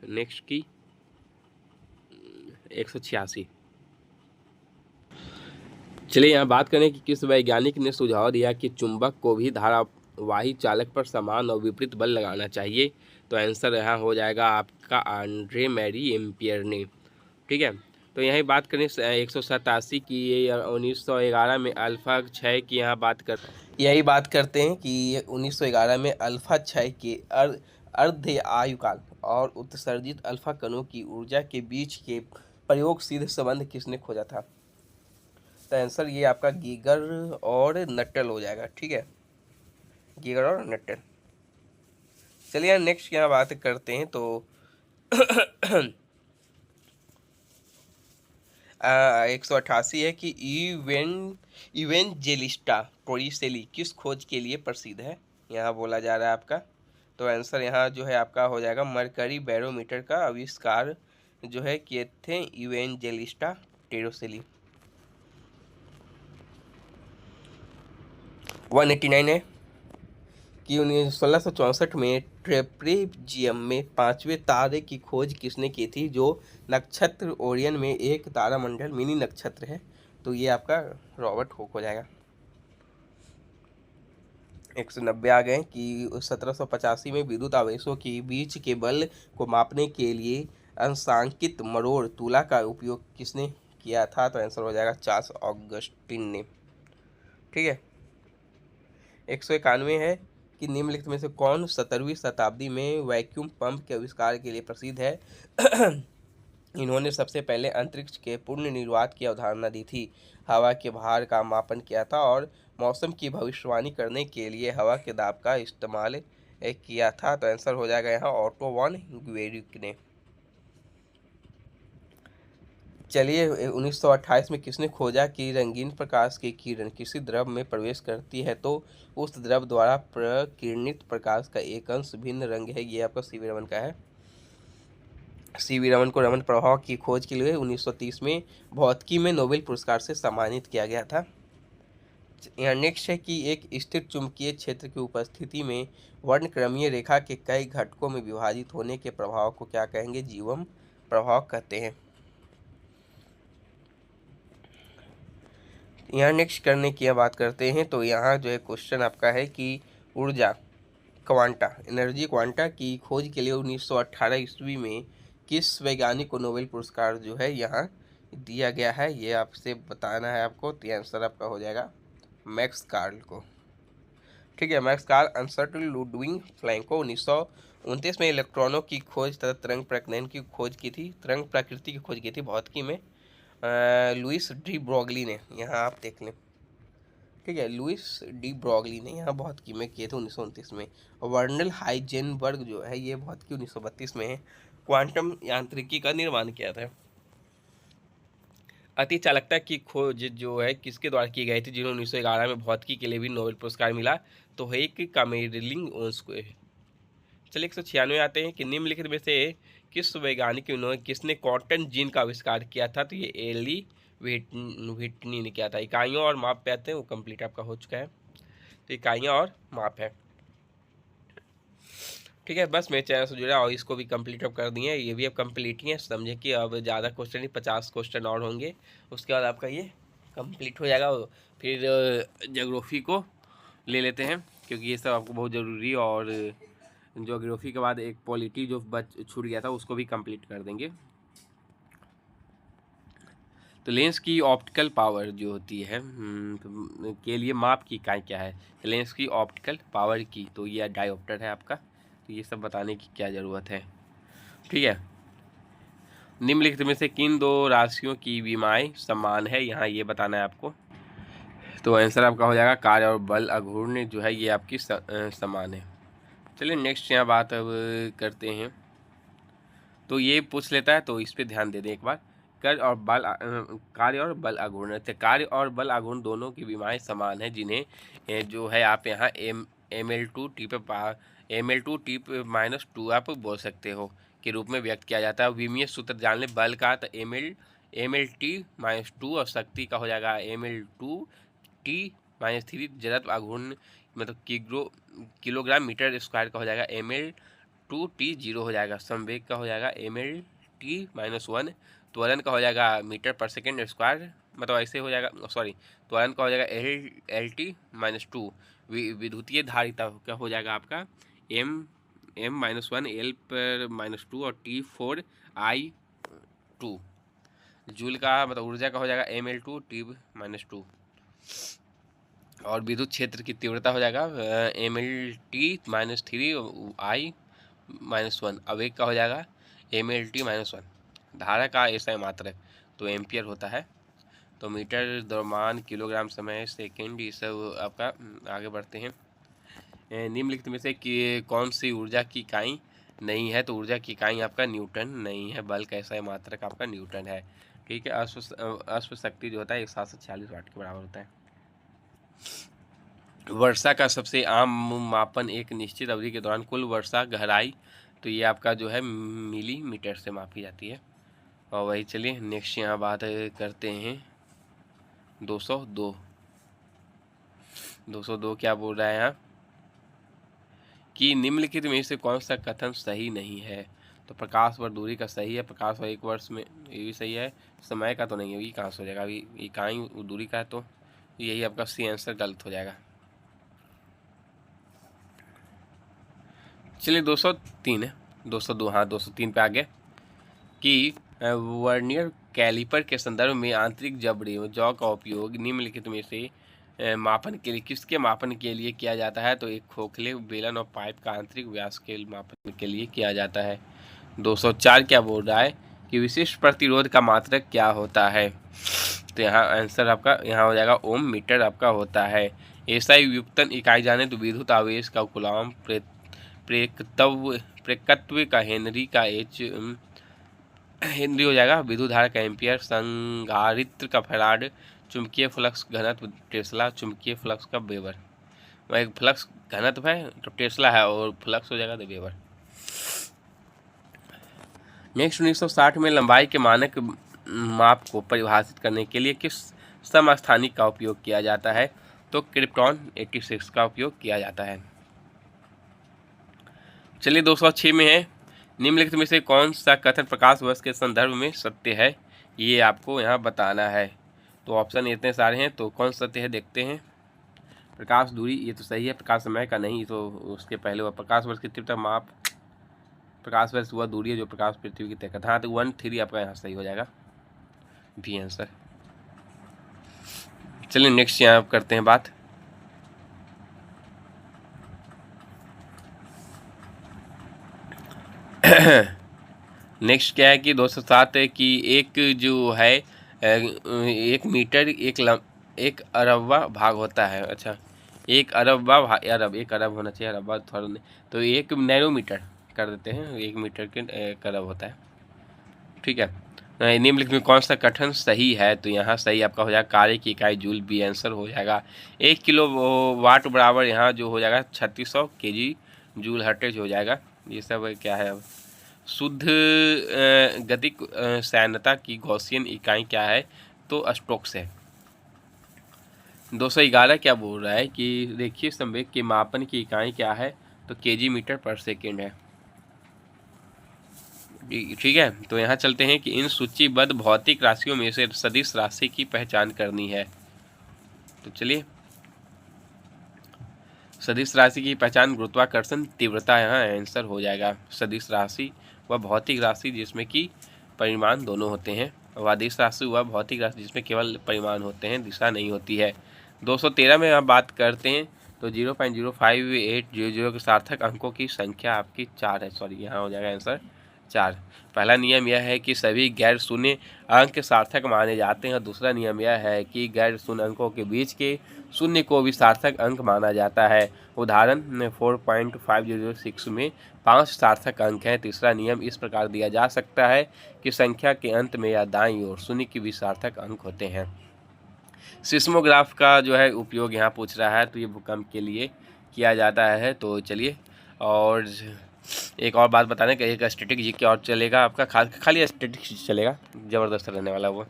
नेक्स्ट की 186। चलिए यहाँ बात करें कि किस वैज्ञानिक ने सुझाव दिया कि चुंबक को भी धारावाही चालक पर समान और विपरीत बल लगाना चाहिए? तो आंसर यहाँ हो जाएगा आपका आंड्रे मैरी एम्पियर ने। ठीक है, तो यही बात करें 187 की 1911 में अल्फा क्षय की यहाँ बात करते हैं कि 1911 में अल्फा क्षय के अर्ध आयुकाल और उत्सर्जित अल्फा कणों की ऊर्जा के बीच के प्रयोग सिद्ध संबंध किसने खोजा था? तो आंसर ये आपका गीगर और नट्टल हो जाएगा। ठीक है, गीगर और नट्टल। चलिए नेक्स्ट यहाँ बात करते हैं। तो 188 है कि इवेंजेलिस्टा टोरिसेली किस खोज के लिए प्रसिद्ध है? यहाँ बोला जा रहा है आपका। तो आंसर यहाँ जो है आपका हो जाएगा मरकरी बैरोमीटर का आविष्कार जो है किए थे इवेंजेलिस्टा टोरिसेली। 189 है कि 1664 में ट्रेपेजियम में 5वें तारे की खोज किसने की थी जो नक्षत्र ओरियन में एक तारामंडल मिनी नक्षत्र है? तो ये आपका रॉबर्ट हुक हो जाएगा। 190 आ गए कि 1785 में विद्युत आवेशों के बीच के बल को मापने के लिए अंशांकित मरोड़ तुला का उपयोग किसने किया था? तो आंसर हो जाएगा चार्ल्स ऑगस्टिन ने। ठीक है, 191 है कि निम्नलिखित में से कौन 17वीं शताब्दी में वैक्यूम पंप के आविष्कार के लिए प्रसिद्ध है? इन्होंने सबसे पहले अंतरिक्ष के पूर्ण निर्वात की अवधारणा दी थी, हवा के भार का मापन किया था और मौसम की भविष्यवाणी करने के लिए हवा के दाब का इस्तेमाल किया था। तो आंसर हो जाएगा यहाँ ऑटो वॉन ग्वेरिक ने। चलिए 1928 में किसने खोजा कि रंगीन प्रकाश की किरण किसी द्रव में प्रवेश करती है तो उस द्रव द्वारा प्रकिरणित प्रकाश का एक अंश भिन्न रंग है? ये आपका सीवी रमन का है। सीवी रमन को रमन प्रभाव की खोज के लिए 1930 में भौतिकी में नोबेल पुरस्कार से सम्मानित किया गया था। यहाँ नेक्स्ट है कि एक स्थिर चुंबकीय क्षेत्र की उपस्थिति में वर्णक्रमीय रेखा के कई घटकों में विभाजित होने के प्रभाव को क्या कहेंगे? जीवम प्रभाव कहते हैं। यहाँ नेक्स्ट करने की बात करते हैं। तो यहाँ जो है क्वेश्चन आपका है कि ऊर्जा क्वांटा एनर्जी क्वांटा की खोज के लिए 1918 ईस्वी में किस वैज्ञानिक को नोबेल पुरस्कार जो है यहाँ दिया गया है, ये आपसे बताना है आपको। तो ये आंसर आपका हो जाएगा मैक्स कार्ल को। ठीक है, Max Karl Ernst Ludwig Planck 1929 में इलेक्ट्रॉनों की खोज तथा तरंग प्रकलन की खोज की थी, तरंग प्रकृति की खोज की थी भौतिकी में लुइस डी ब्रोगली ने। यहाँ आप देख लें। ठीक है, लुइस डी ब्रोगली ने यहाँ भौतिकी में किए थे 1929 में। वर्नल हाइजेनबर्ग जो है ये भौतिकी 1932 में है। क्वांटम यांत्रिकी का निर्माण किया था। अति चालकता की खोज जो है किसके द्वारा की गई थी, जिन्होंने 1911 में भौतिकी के लिए भी नोबेल पुरस्कार मिला, तो है कि कामेलिन ओंस को। चलिए 196 आते हैं कि निम्नलिखित में से किस वैज्ञानिक किसने कॉटन जीन का आविष्कार किया था, तो ये एली व्हिटनी ने किया था। इकाइयों और माप पे आते हैं, वो कंप्लीट आपका हो चुका है। तो इकाइयाँ और माप है। ठीक है, बस मेरे चैनल से जुड़ा और इसको भी कंप्लीट अब कर दिए, ये भी अब कंप्लीट ही है। समझे कि अब ज़्यादा क्वेश्चन नहीं, 50 क्वेश्चन और होंगे, उसके बाद आपका ये कंप्लीट हो जाएगा। फिर ज्योग्राफी को ले लेते हैं, क्योंकि ये सब आपको बहुत ज़रूरी है। और ज्योग्राफी के बाद एक पॉलिटी जो छूट गया था उसको भी कंप्लीट कर देंगे। तो लेंस की ऑप्टिकल पावर जो होती है के लिए माप की इकाई क्या है, तो लेंस की ऑप्टिकल पावर की, तो ये डायोप्टर है आपका। तो ये सब बताने की क्या ज़रूरत है। ठीक है, निम्नलिखित में से किन दो राशियों की विमाएँ समान है, यहाँ ये बताना है आपको। तो आंसर आपका हो जाएगा कार्य और बल अघूर्ण जो है ये आपकी समान है। चलिए नेक्स्ट यहाँ बात अब करते हैं। तो ये पूछ लेता है, तो इस पर ध्यान दे दें एक बार। कार्य और बल आघूर्ण, कार्य और बल आघूर्ण दोनों की विमाएँ समान हैं, जिन्हें जो है आप यहाँ ML2T आप बोल सकते हो के रूप में व्यक्त किया जाता है। विमीय सूत्र जान ले, बल का तो MLT-2 और शक्ति का हो जाएगा ML2T-3। जड़त्व आघूर्ण मतलब किलोग्राम मीटर स्क्वायर का हो जाएगा ML2T0 हो जाएगा। संवेग का हो जाएगा MLT-1। त्वरण का हो जाएगा मीटर पर सेकेंड स्क्वायर, मतलब ऐसे हो जाएगा, सॉरी, त्वरण का हो जाएगा LT-2। विद्युतीय धारिता क्या हो जाएगा आपका M-1 L/-2 और T4I2। जूल का मतलब ऊर्जा का हो जाएगा ML2T-2। और विद्युत क्षेत्र की तीव्रता हो जाएगा MLT-3I-1। आवेग का हो जाएगा MLT-1। धारा का एसआई मात्रक तो एम्पियर होता है। तो मीटर, द्रव्यमान, किलोग्राम, समय, सेकंड, ये सब आपका आगे बढ़ते हैं। निम्नलिखित में से कि कौन सी ऊर्जा की इकाई नहीं है, तो ऊर्जा की इकाई आपका न्यूटन नहीं है, बल का एसआई मात्रक आपका न्यूटन है। ठीक है, अश्व शक्ति जो होता है 746 वाट के बराबर होता है। वर्षा का सबसे आम मापन एक निश्चित अवधि के दौरान कुल वर्षा गहराई, तो ये आपका जो है मिलीमीटर से मापी जाती है। और वही चलिए नेक्स्ट यहाँ बात करते हैं 202 क्या बोल रहा है यहाँ कि निम्नलिखित में से कौन सा कथन सही नहीं है, तो प्रकाश वर्ष दूरी का सही है, प्रकाश वर्ष 1 वर्ष में ये भी सही है, समय का तो नहीं है, ये कहाँ से हो जाएगा, अभी इकाई दूरी का है, तो यही आपका सी आंसर गलत हो जाएगा। चलिए 203 है, 202, हाँ 203 पे आ गए कि वर्नियर कैलिपर के संदर्भ में आंतरिक जबड़े जौ का उपयोग निम्नलिखित में से मापन के लिए किसके मापन के लिए किया जाता है, तो एक खोखले, बेलन और पाइप का आंतरिक व्यास के मापन के लिए किया जाता है। 204 क्या बोल रहा है कि विशिष्ट प्रतिरोध का मात्रक क्या होता है, तो यहाँ आंसर आपका यहाँ हो जाएगा ओम मीटर आपका होता है। एसआई व्युत्पन्न इकाई जाने तो विद्युत आवेश का कूलॉम, प्रेकत्व का हेनरी का हेनरी हो जाएगा, विद्युत धारा का एम्पियर, संधारित्र का फैराड, चुंबकीय फ्लक्स घनत्व टेस्ला, चुंबकीय फ्लक्स का वेबर। वह एक फ्लक्स घनत्व है तो टेस्ला है, और फ्लक्स हो जाएगा तो वेबर। नेक्स्ट 1960 में लंबाई के मानक माप को परिभाषित करने के लिए किस समस्थानिक का उपयोग किया जाता है, तो क्रिप्टॉन 86 का उपयोग किया जाता है। चलिए 206 में है, निम्नलिखित में से कौन सा कथन प्रकाश वर्ष के संदर्भ में सत्य है, ये आपको यहाँ बताना है। तो ऑप्शन इतने सारे हैं, तो कौन सत्य है देखते हैं। प्रकाश दूरी ये तो सही है, प्रकाश समय का नहीं, तो उसके पहले हुआ प्रकाश वर्ष की तीव्रता माप, प्रकाश वर्ष वह दूरी है जो प्रकाश पृथ्वी की तय करता है, हाँ तो 1-3 आपका यहाँ सही हो जाएगा। भी आंसर। चलिए नेक्स्ट यहाँ आप करते हैं बात। नेक्स्ट क्या है कि 207 है कि एक जो है एक मीटर एक अरबा भाग होता है। अच्छा, एक अरबा अरब, एक अरब होना चाहिए, अरबा थोड़ा नहीं, तो एक नैनोमीटर कर देते हैं, एक मीटर के एक अरब होता है। ठीक है, निम्नलिखित में कौन सा कथन सही है? तो यहाँ सही आपका हो जाएगा कार्य की इकाई जूल, बी आंसर हो जाएगा। 1 किलो वाट बराबर यहाँ जो हो जाएगा 3600 केजी जूल हर्टेज हो जाएगा। ये सब क्या है? अब शुद्ध गतिक सैन्यता की गॉसियन इकाई क्या है? तो स्टोक्स है। 211 क्या बोल रहा है कि रेखीय संवेग के मापन की इकाई क्या है? तो केजी मीटर पर सेकेंड है। ठीक है, तो यहाँ चलते हैं कि इन सूचीबद्ध भौतिक राशियों में से सदिश राशि की पहचान करनी है। तो चलिए, सदिश राशि की पहचान गुरुत्वाकर्षण तीव्रता यहाँ आंसर हो जाएगा। सदिश राशि वह भौतिक राशि जिसमें कि परिमाण दोनों होते हैं, और अदिश राशि वह भौतिक राशि जिसमें केवल परिमाण होते हैं, दिशा नहीं होती है। 213 में आप बात करते हैं तो 0.05800 के सार्थक अंकों की संख्या आपकी 4 है। सॉरी, यहाँ हो जाएगा आंसर 4। पहला नियम यह है कि सभी गैर शून्य अंक सार्थक माने जाते हैं, और दूसरा नियम यह है कि गैर शून्य अंकों के बीच के शून्य को भी सार्थक अंक माना जाता है। उदाहरण 4.506 में 5 सार्थक अंक हैं। तीसरा नियम इस प्रकार दिया जा सकता है कि संख्या के अंत में या दाईं ओर शून्य के भी सार्थक अंक होते हैं। सिस्मोग्राफ का जो है उपयोग यहाँ पूछ रहा है, तो ये भूकंप के लिए किया जाता है। तो चलिए, और एक और बात बताने का, एक स्टैटिक जीके और चलेगा आपका, खाली स्टैटिक चलेगा, ज़बरदस्त रहने वाला वो।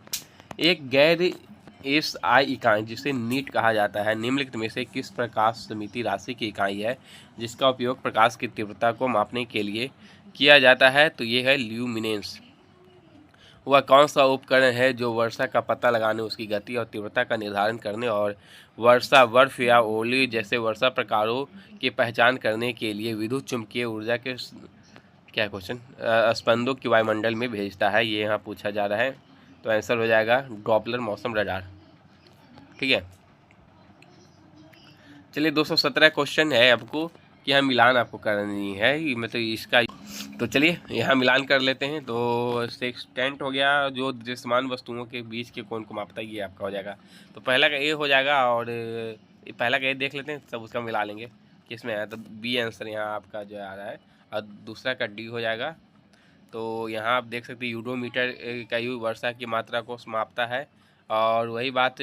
एक गैर एसआई इकाई जिसे नीट कहा जाता है, निम्नलिखित में से किस प्रकाश समिति राशि की इकाई है जिसका उपयोग प्रकाश की तीव्रता को मापने के लिए किया जाता है? तो ये है ल्यूमिनेंस। वह कौन सा उपकरण है जो वर्षा का पता लगाने, उसकी गति और तीव्रता का निर्धारण करने और वर्षा, बर्फ या ओली जैसे वर्षा प्रकारों की पहचान करने के लिए विद्युत चुम्बकीय ऊर्जा के क्या क्वेश्चन स्पंदों की वायुमंडल में भेजता है? ये यहाँ पूछा जा रहा है। तो आंसर हो जाएगा डॉपलर मौसम रडार। ठीक है, चलिए 217 क्वेश्चन है आपको कि यहाँ मिलान आपको करनी है, मतलब इसका। तो चलिए यहाँ मिलान कर लेते हैं। तो सेक्सटेंट हो गया, जो दृश्यमान वस्तुओं के बीच के कोण को मापता है, ये आपका हो जाएगा। तो पहला का ए हो जाएगा, और पहला का ए देख लेते हैं, सब उसका मिला लेंगे किस में है। तो बी आंसर यहाँ आपका जो आ रहा है, और दूसरा का डी हो जाएगा। तो यहाँ आप देख सकते हैं यूडोमीटर का यू वर्षा की मात्रा को मापता है। और वही बात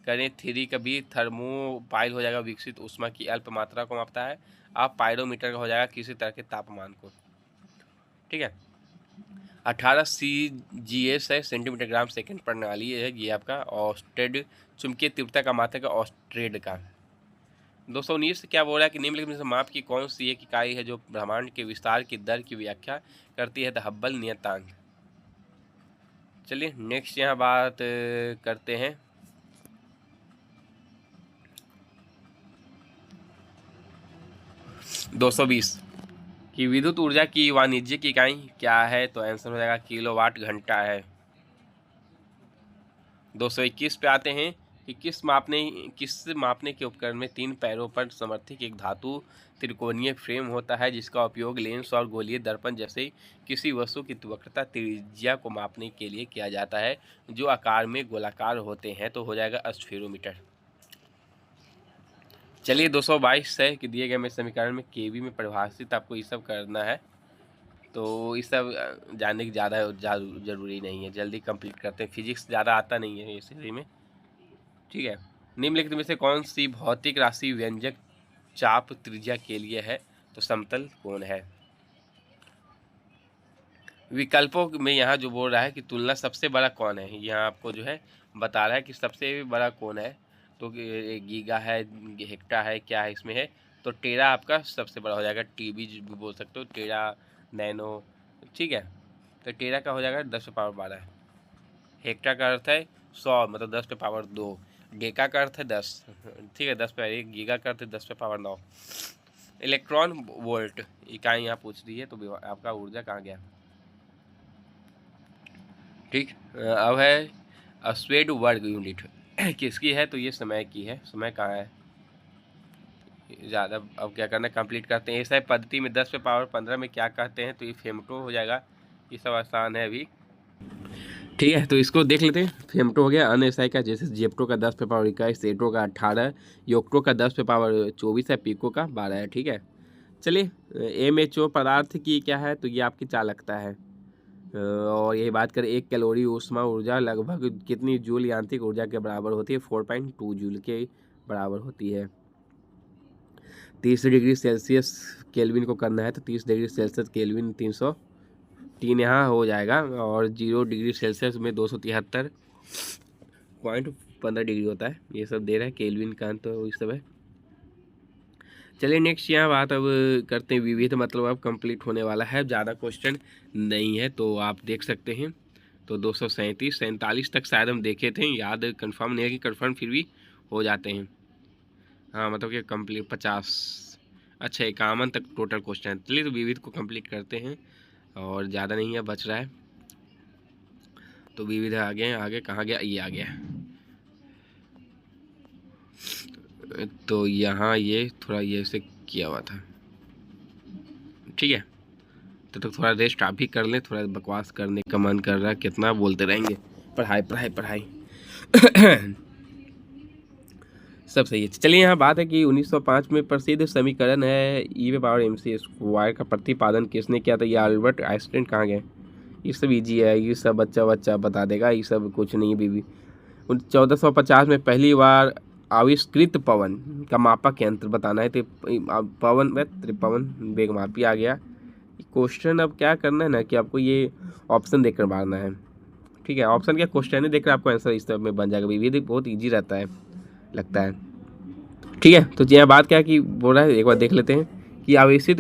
करें थ्री का भी, थर्मोपाइल हो जाएगा, विकसित ऊष्मा की अल्प मात्रा को मापता है। अब पायरोमीटर का हो जाएगा किसी तरह के तापमान को। ठीक है, 18 CGS है, सेंटीमीटर ग्राम सेकंड प्रणाली है ये आपका। ऑस्टेड चुंबकीय तीव्रता का मात्रक है ऑस्ट्रेड का। 219 क्या बोल रहा है कि निम्नलिखित में से माप की कौन सी एक इकाई है जो ब्रह्मांड के विस्तार की दर की व्याख्या करती है? द हब्बल नियतांक। चलिए नेक्स्ट यहाँ बात करते हैं। दो 220 कि विद्युत ऊर्जा की वाणिज्यिक इकाई क्या है? तो आंसर हो जाएगा किलोवाट घंटा है। 221 पे आते हैं कि किस मापने के उपकरण में 3 पैरों पर समर्थित एक धातु त्रिकोणीय फ्रेम होता है जिसका उपयोग लेंस और गोलीय दर्पण जैसे किसी वस्तु की वक्रता त्रिज्या को मापने के लिए किया जाता है जो आकार में गोलाकार होते हैं? तो हो जाएगा स्फेरोमीटर। चलिए 222 है कि दिए गए में समीकरण में केवी में परिभाषित आपको ये सब करना है। तो इस सब जानने की ज़्यादा ज़रूरी नहीं है, जल्दी कंप्लीट करते हैं, फिजिक्स ज़्यादा आता नहीं है इस सीरीज में। ठीक है, निम्नलिखित में से कौन सी भौतिक राशि व्यंजक चाप त्रिज्या के लिए है? तो समतल कोण है। विकल्पों में यहाँ जो बोल रहा है कि तुलना सबसे बड़ा कौन है, यहाँ आपको जो है बता रहा है कि सबसे बड़ा कौन है। तो गीगा है, हेक्टा है, क्या है इसमें है? तो टेरा आपका सबसे बड़ा हो जाएगा, टीबी भी बोल सकते हो, टेरा, नैनो। ठीक है, तो टेरा का हो जाएगा 10⁻12। हेक्टा का अर्थ है 100, मतलब 10⁻2। डेका का अर्थ है 10। ठीक है, 10/1। गीगा का अर्थ है 10⁻9। इलेक्ट्रॉन वोल्ट इकाई यहाँ पूछ रही है, तो आपका ऊर्जा कहाँ गया? ठीक, अब है अश्वेड वर्ग यूनिट किसकी है? तो ये समय की है। समय कहाँ है ज़्यादा। अब क्या करना है, कंप्लीट करते हैं। ऐसा पद्धति में 10 पे पावर 15 में क्या कहते हैं? तो ये फेमटो हो जाएगा। ये सब आसान है अभी, ठीक है। तो इसको देख लेते हैं। फेमटो हो गया। अन्य एसआई का जैसे जेप्टो का 10 पे पावर 21, सेटो का 18, योक्टो का 10 पे पावर 24 है, पिको का 12 है, ठीक है। चलिए, एमएचओ पदार्थ की क्या है? तो ये आपकी चालकता है। और यही बात करें, 1 कैलोरी ऊष्मा ऊर्जा लगभग कितनी जूल यांत्रिक ऊर्जा के बराबर होती है? 4.2 जूल के बराबर होती है। 30 डिग्री सेल्सियस केल्विन को करना है तो 30 डिग्री सेल्सियस केल्विन 303 यहाँ हो जाएगा, और 0 डिग्री सेल्सियस में 273.15 डिग्री होता है। ये सब दे रहा है केल्विन का, तो ये सब है। चलिए नेक्स्ट यहाँ बात अब करते हैं विविध, मतलब अब कंप्लीट होने वाला है, ज़्यादा क्वेश्चन नहीं है तो आप देख सकते हैं। तो 237 47 तक शायद हम देखे थे, याद कंफर्म नहीं है कि कंफर्म फिर भी हो जाते हैं। हाँ मतलब कि कंप्लीट 50, अच्छा 51 तक टोटल क्वेश्चन है। चलिए तो विविध को कंप्लीट करते हैं, और ज़्यादा नहीं है, बच रहा है। तो विविध आगे कहाँ गया? ये आ गया। तो यहाँ ये थोड़ा ये से किया हुआ था, ठीक है। तो थोड़ा रेस्ट आप भी कर लें, थोड़ा बकवास करने का मन कर रहा है, कितना बोलते रहेंगे, पढ़ाई पढ़ाई पढ़ाई सब सही है। चलिए यहाँ बात है कि 1905 में प्रसिद्ध समीकरण है ई पे पावर MC स्क्वायर का प्रतिपादन किसने किया था? ये अल्बर्ट आइंस्टाइन। कहाँ गए? ये सब इजी है, ये सब बच्चा बता देगा, ये सब कुछ नहीं बीबी। 1450 में पहली बार आविष्कृत पवन का मापक यंत्र बताना है। तो पवन में त्रिपवन वेगमापी आ गया। क्वेश्चन अब क्या करना है ना कि आपको ये ऑप्शन देखकर मारना है, ठीक है। ऑप्शन क्या, क्वेश्चन ही देखकर आपको आंसर इस तरह में बन जाएगा। विविध बहुत इजी रहता है, लगता है, ठीक है। तो यहाँ बात क्या है कि बोल रहा है, एक बार देख लेते हैं कि आवेशित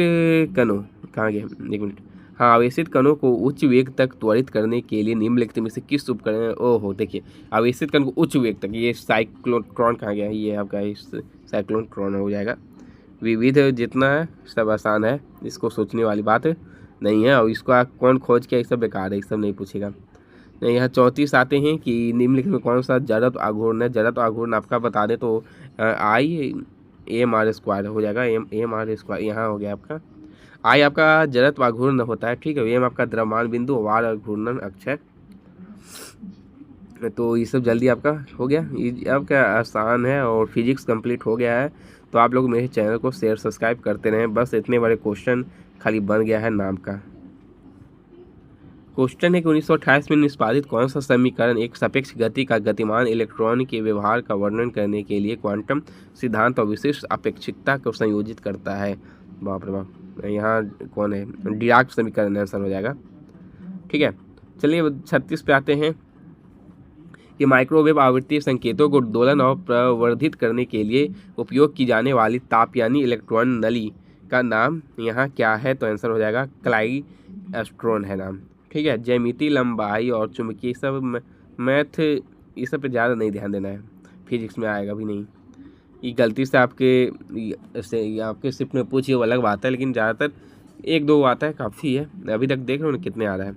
कणों, कहाँ गया, एक मिनट, हाँ, आवेशित कणों को उच्च वेग तक त्वरित करने के लिए निम्नलिखित में से किस उपकरण, ओहो देखिए, आवेशित कण को उच्च वेग तक, ये साइक्लोट्रॉन कहाँ गया? ये आपका इस साइक्लोट्रॉन हो जाएगा। विविध जितना है सब आसान है, इसको सोचने वाली बात नहीं है। और इसको कौन खोज किया, ये सब बेकार है, ये सब नहीं पूछेगा। यहाँ 34 आते हैं कि निम्नलिखित में कौन सा जड़त्व आघूर्ण है? जड़त्व आघूर्ण आपका बता दे तो I/m/r² हो जाएगा। m/r², यहाँ हो गया आपका। I आपका जड़त्व आघूर्ण होता है, ठीक है। m आपका द्रव्यमान बिंदु, r आघूर्णन अक्ष है। तो ये सब जल्दी आपका हो गया, ये आपका आसान है, और फिजिक्स कंप्लीट हो गया है। तो आप लोग मेरे चैनल को शेयर सब्सक्राइब करते रहें, बस इतने बड़े क्वेश्चन खाली बन गया है नाम का। क्वेश्चन है कि 1928 में निष्पादित कौन सा समीकरण एक सापेक्ष गति का गतिमान इलेक्ट्रॉन के व्यवहार का वर्णन करने के लिए क्वांटम सिद्धांत और विशिष्ट अपेक्षिकता को संयोजित करता है? बाप रे बाप, यहाँ कौन है? डिराक समीकरण आंसर हो जाएगा, ठीक है। चलिए 36 पे आते हैं कि माइक्रोवेव आवृत्ति संकेतों को दोलन और प्रवर्धित करने के लिए उपयोग की जाने वाली ताप यानी इलेक्ट्रॉन नली का नाम यहाँ क्या है? तो आंसर हो जाएगा क्लाइस्ट्रॉन है नाम, ठीक है। ज्यामिति, लंबाई और चुंबकीय सब मैथ, ये सब पे ज़्यादा नहीं ध्यान देना है, फिजिक्स में आएगा भी नहीं। ये गलती से आपके शिफ्ट में पूछी वो अलग बात है, लेकिन ज़्यादातर 1-2 आता है, काफ़ी है। अभी तक देख रहे हो ना कितने आ रहा है।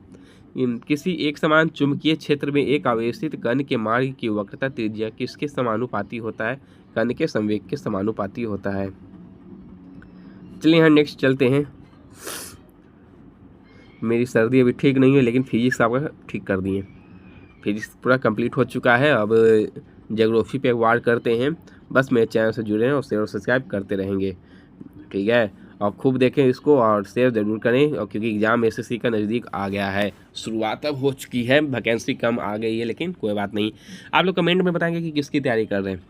किसी एक समान चुंबकीय क्षेत्र में एक आवेशित कण के मार्ग की वक्रता त्रिज्या किसके समानुपाती होता है? कण के संवेग के समानुपाती होता है। चलिए यहाँ नेक्स्ट चलते हैं। मेरी सर्दी अभी ठीक नहीं है, लेकिन फिजिक्स आपका ठीक कर दिए। फिजिक्स पूरा कंप्लीट हो चुका है। अब ज्योग्राफी पे वार करते हैं। बस मेरे चैनल से जुड़े हैं और शेयर और सब्सक्राइब करते रहेंगे, ठीक है। और खूब देखें इसको और शेयर ज़रूर करें, और क्योंकि एग्ज़ाम एसएससी का नज़दीक आ गया है, शुरुआत अब हो चुकी है, वैकेंसी कम आ गई है, लेकिन कोई बात नहीं। आप लोग कमेंट में बताएंगे कि किसकी तैयारी कर रहे हैं।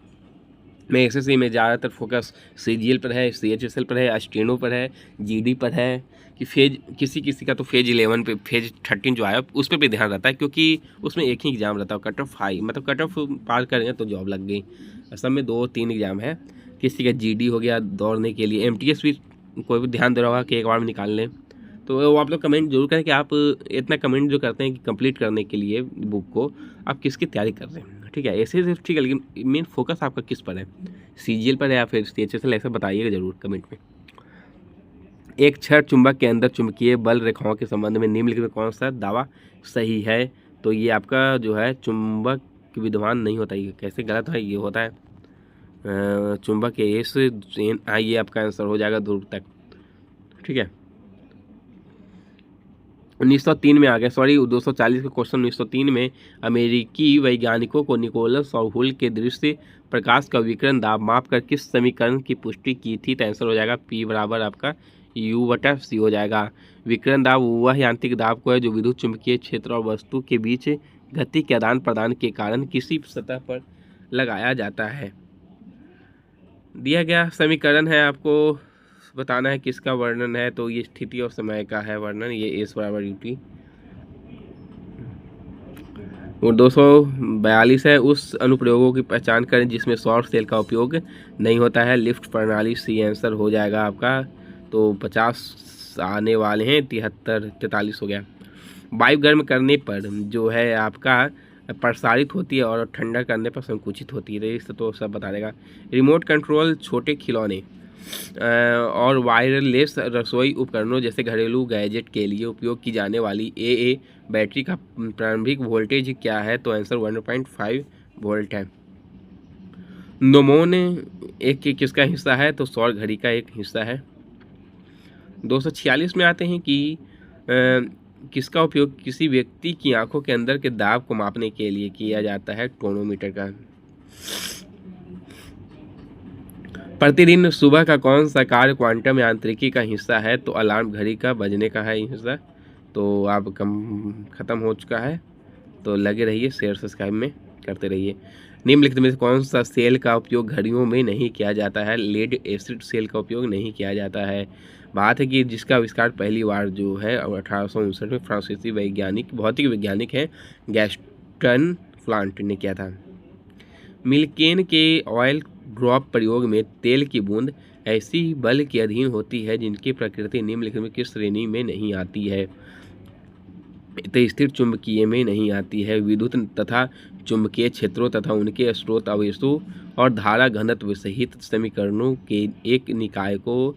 मैं एसएससी में ज़्यादातर फोकस CGL पर है, CHSL पर है, स्टेनो पर है, GD पर है, कि फेज किसी का तो फेज 11 पे, फेज 13 जो आया उस पर भी ध्यान रहता है, क्योंकि उसमें एक ही एग्ज़ाम रहता है। कट ऑफ हाई, मतलब कट ऑफ पार करेंगे तो जॉब लग गई। असल में 2-3 एग्ज़ाम है। किसी का GD हो गया दौड़ने के लिए, MTS भी कोई भी ध्यान दे रहा होगा कि एक बार में निकाल लें। तो वो आप लोग कमेंट जरूर करें कि आप इतना कमेंट जो करते हैं कि कंप्लीट करने के लिए बुक को, आप किसकी तैयारी कर रहे हैं, ठीक है। ऐसे ठीक है, लेकिन मेन फोकस आपका किस पर है? CGL पर है या फिर CHSL? ऐसा बताइएगा ज़रूर कमेंट में। एक छड़ चुंबक के अंदर चुंबकीय बल रेखाओं के संबंध में निम्नलिखित में कौन सा दावा सही है? तो ये आपका जो है चुंबक कि विद्यमान नहीं होता। ये कैसे गलत है, ये होता है चुंबक एस एन आई, ये आपका आंसर हो जाएगा ध्रुव तक। ठीक है, 1903 में आ गया, सॉरी 240 का क्वेश्चन। 1903 में अमेरिकी वैज्ञानिकों को निकोलस और हुल के दृश्य प्रकाश का विकिरण दाब माप कर किस समीकरण की पुष्टि की थी? तो आंसर हो जाएगा P बराबर आपका U/C हो जाएगा। विकिरण दाब वह यांत्रिक दाब को है जो विद्युत चुंबकीय क्षेत्र और वस्तु के बीच गति के आदान प्रदान के कारण किसी सतह पर लगाया जाता है। दिया गया समीकरण है, आपको बताना है किसका वर्णन है। तो ये स्थिति और समय का है वर्णन, ये S बराबर UT। और 242 है, उस अनुप्रयोगों की पहचान करें जिसमें सौर सेल का उपयोग नहीं होता है। लिफ्ट प्रणाली, सी आंसर हो जाएगा आपका। तो 50 आने वाले हैं, 73 43 हो गया। वायु गर्म करने पर जो है आपका प्रसारित होती है और ठंडा करने पर संकुचित होती है, इससे तो सब बता देगा। रिमोट कंट्रोल छोटे खिलौने और वायरलेस रसोई उपकरणों जैसे घरेलू गैजेट के लिए उपयोग की जाने वाली AA बैटरी का प्रारंभिक वोल्टेज क्या है? तो आंसर 1.5 वोल्ट है। नोमोन एक किसका हिस्सा है? तो सौर घड़ी का एक हिस्सा है। 246 में आते हैं कि किसका उपयोग किसी व्यक्ति की आंखों के अंदर के दाब को मापने के लिए किया जाता है? टोनोमीटर का। प्रतिदिन सुबह का कौन सा कार्य क्वांटम यांत्रिकी का हिस्सा है? तो अलार्म घड़ी का बजने का है हिस्सा। तो आप ख़त्म हो चुका है, तो लगे रहिए, शेयर सब्सक्राइब में करते रहिए। निम्नलिखित में से कौन सा सेल का उपयोग घड़ियों में नहीं किया जाता है? लेड एसिड सेल का उपयोग नहीं किया जाता है। बात है कि जिसका आविष्कार पहली बार जो है 1859 में फ्रांसीसी वैज्ञानिक भौतिक वैज्ञानिक है गैस्टन प्लांट ने किया था। मिल्केन के ऑयल ड्रॉप प्रयोग में तेल की बूंद ऐसी बल के अधीन होती है जिनकी प्रकृति निम्नलिखित में किस श्रेणी में नहीं आती है? तो स्थिर चुंबकीय में नहीं आती है। विद्युत तथा चुंबकीय क्षेत्रों तथा उनके स्रोत आवेशों और धारा घनत्व सहित समीकरणों के एक निकाय को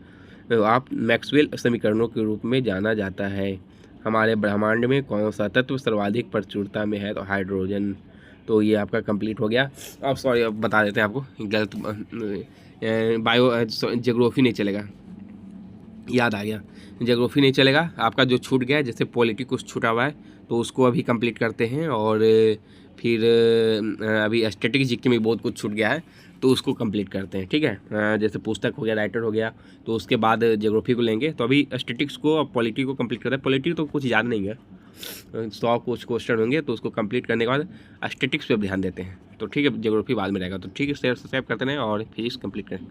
आप मैक्सवेल समीकरणों के रूप में जाना जाता है। हमारे ब्रह्मांड में कौन सा तत्व सर्वाधिक प्रचुरता में है? तो हाइड्रोजन। तो ये आपका कंप्लीट हो गया। अब सॉरी, अब बता देते हैं आपको, गलत ज्योग्राफी नहीं चलेगा, याद आ गया, ज्योग्राफी नहीं चलेगा आपका, जो छूट गया जैसे पॉलिटी कुछ छूटा हुआ है तो उसको अभी कंप्लीट करते हैं। और फिर अभी स्टैटिक जीके में बहुत कुछ छूट गया है तो उसको कंप्लीट करते हैं। ठीक है, जैसे पुस्तक हो गया, राइटर हो गया, तो उसके बाद ज्योग्राफी को लेंगे। तो अभी स्टैटिक्स को और पॉलिटी को कंप्लीट करते हैं। पॉलिटी तो कुछ याद नहीं है, 100 कुछ क्वेश्चन होंगे, तो उसको कंप्लीट करने के बाद स्टैटिक्स पे ध्यान देते हैं। तो ठीक है, ज्योग्राफी बाद में रहेगा। तो ठीक है, शेयर सब्सक्राइब करते रहें और फिजिक्स कंप्लीट करें।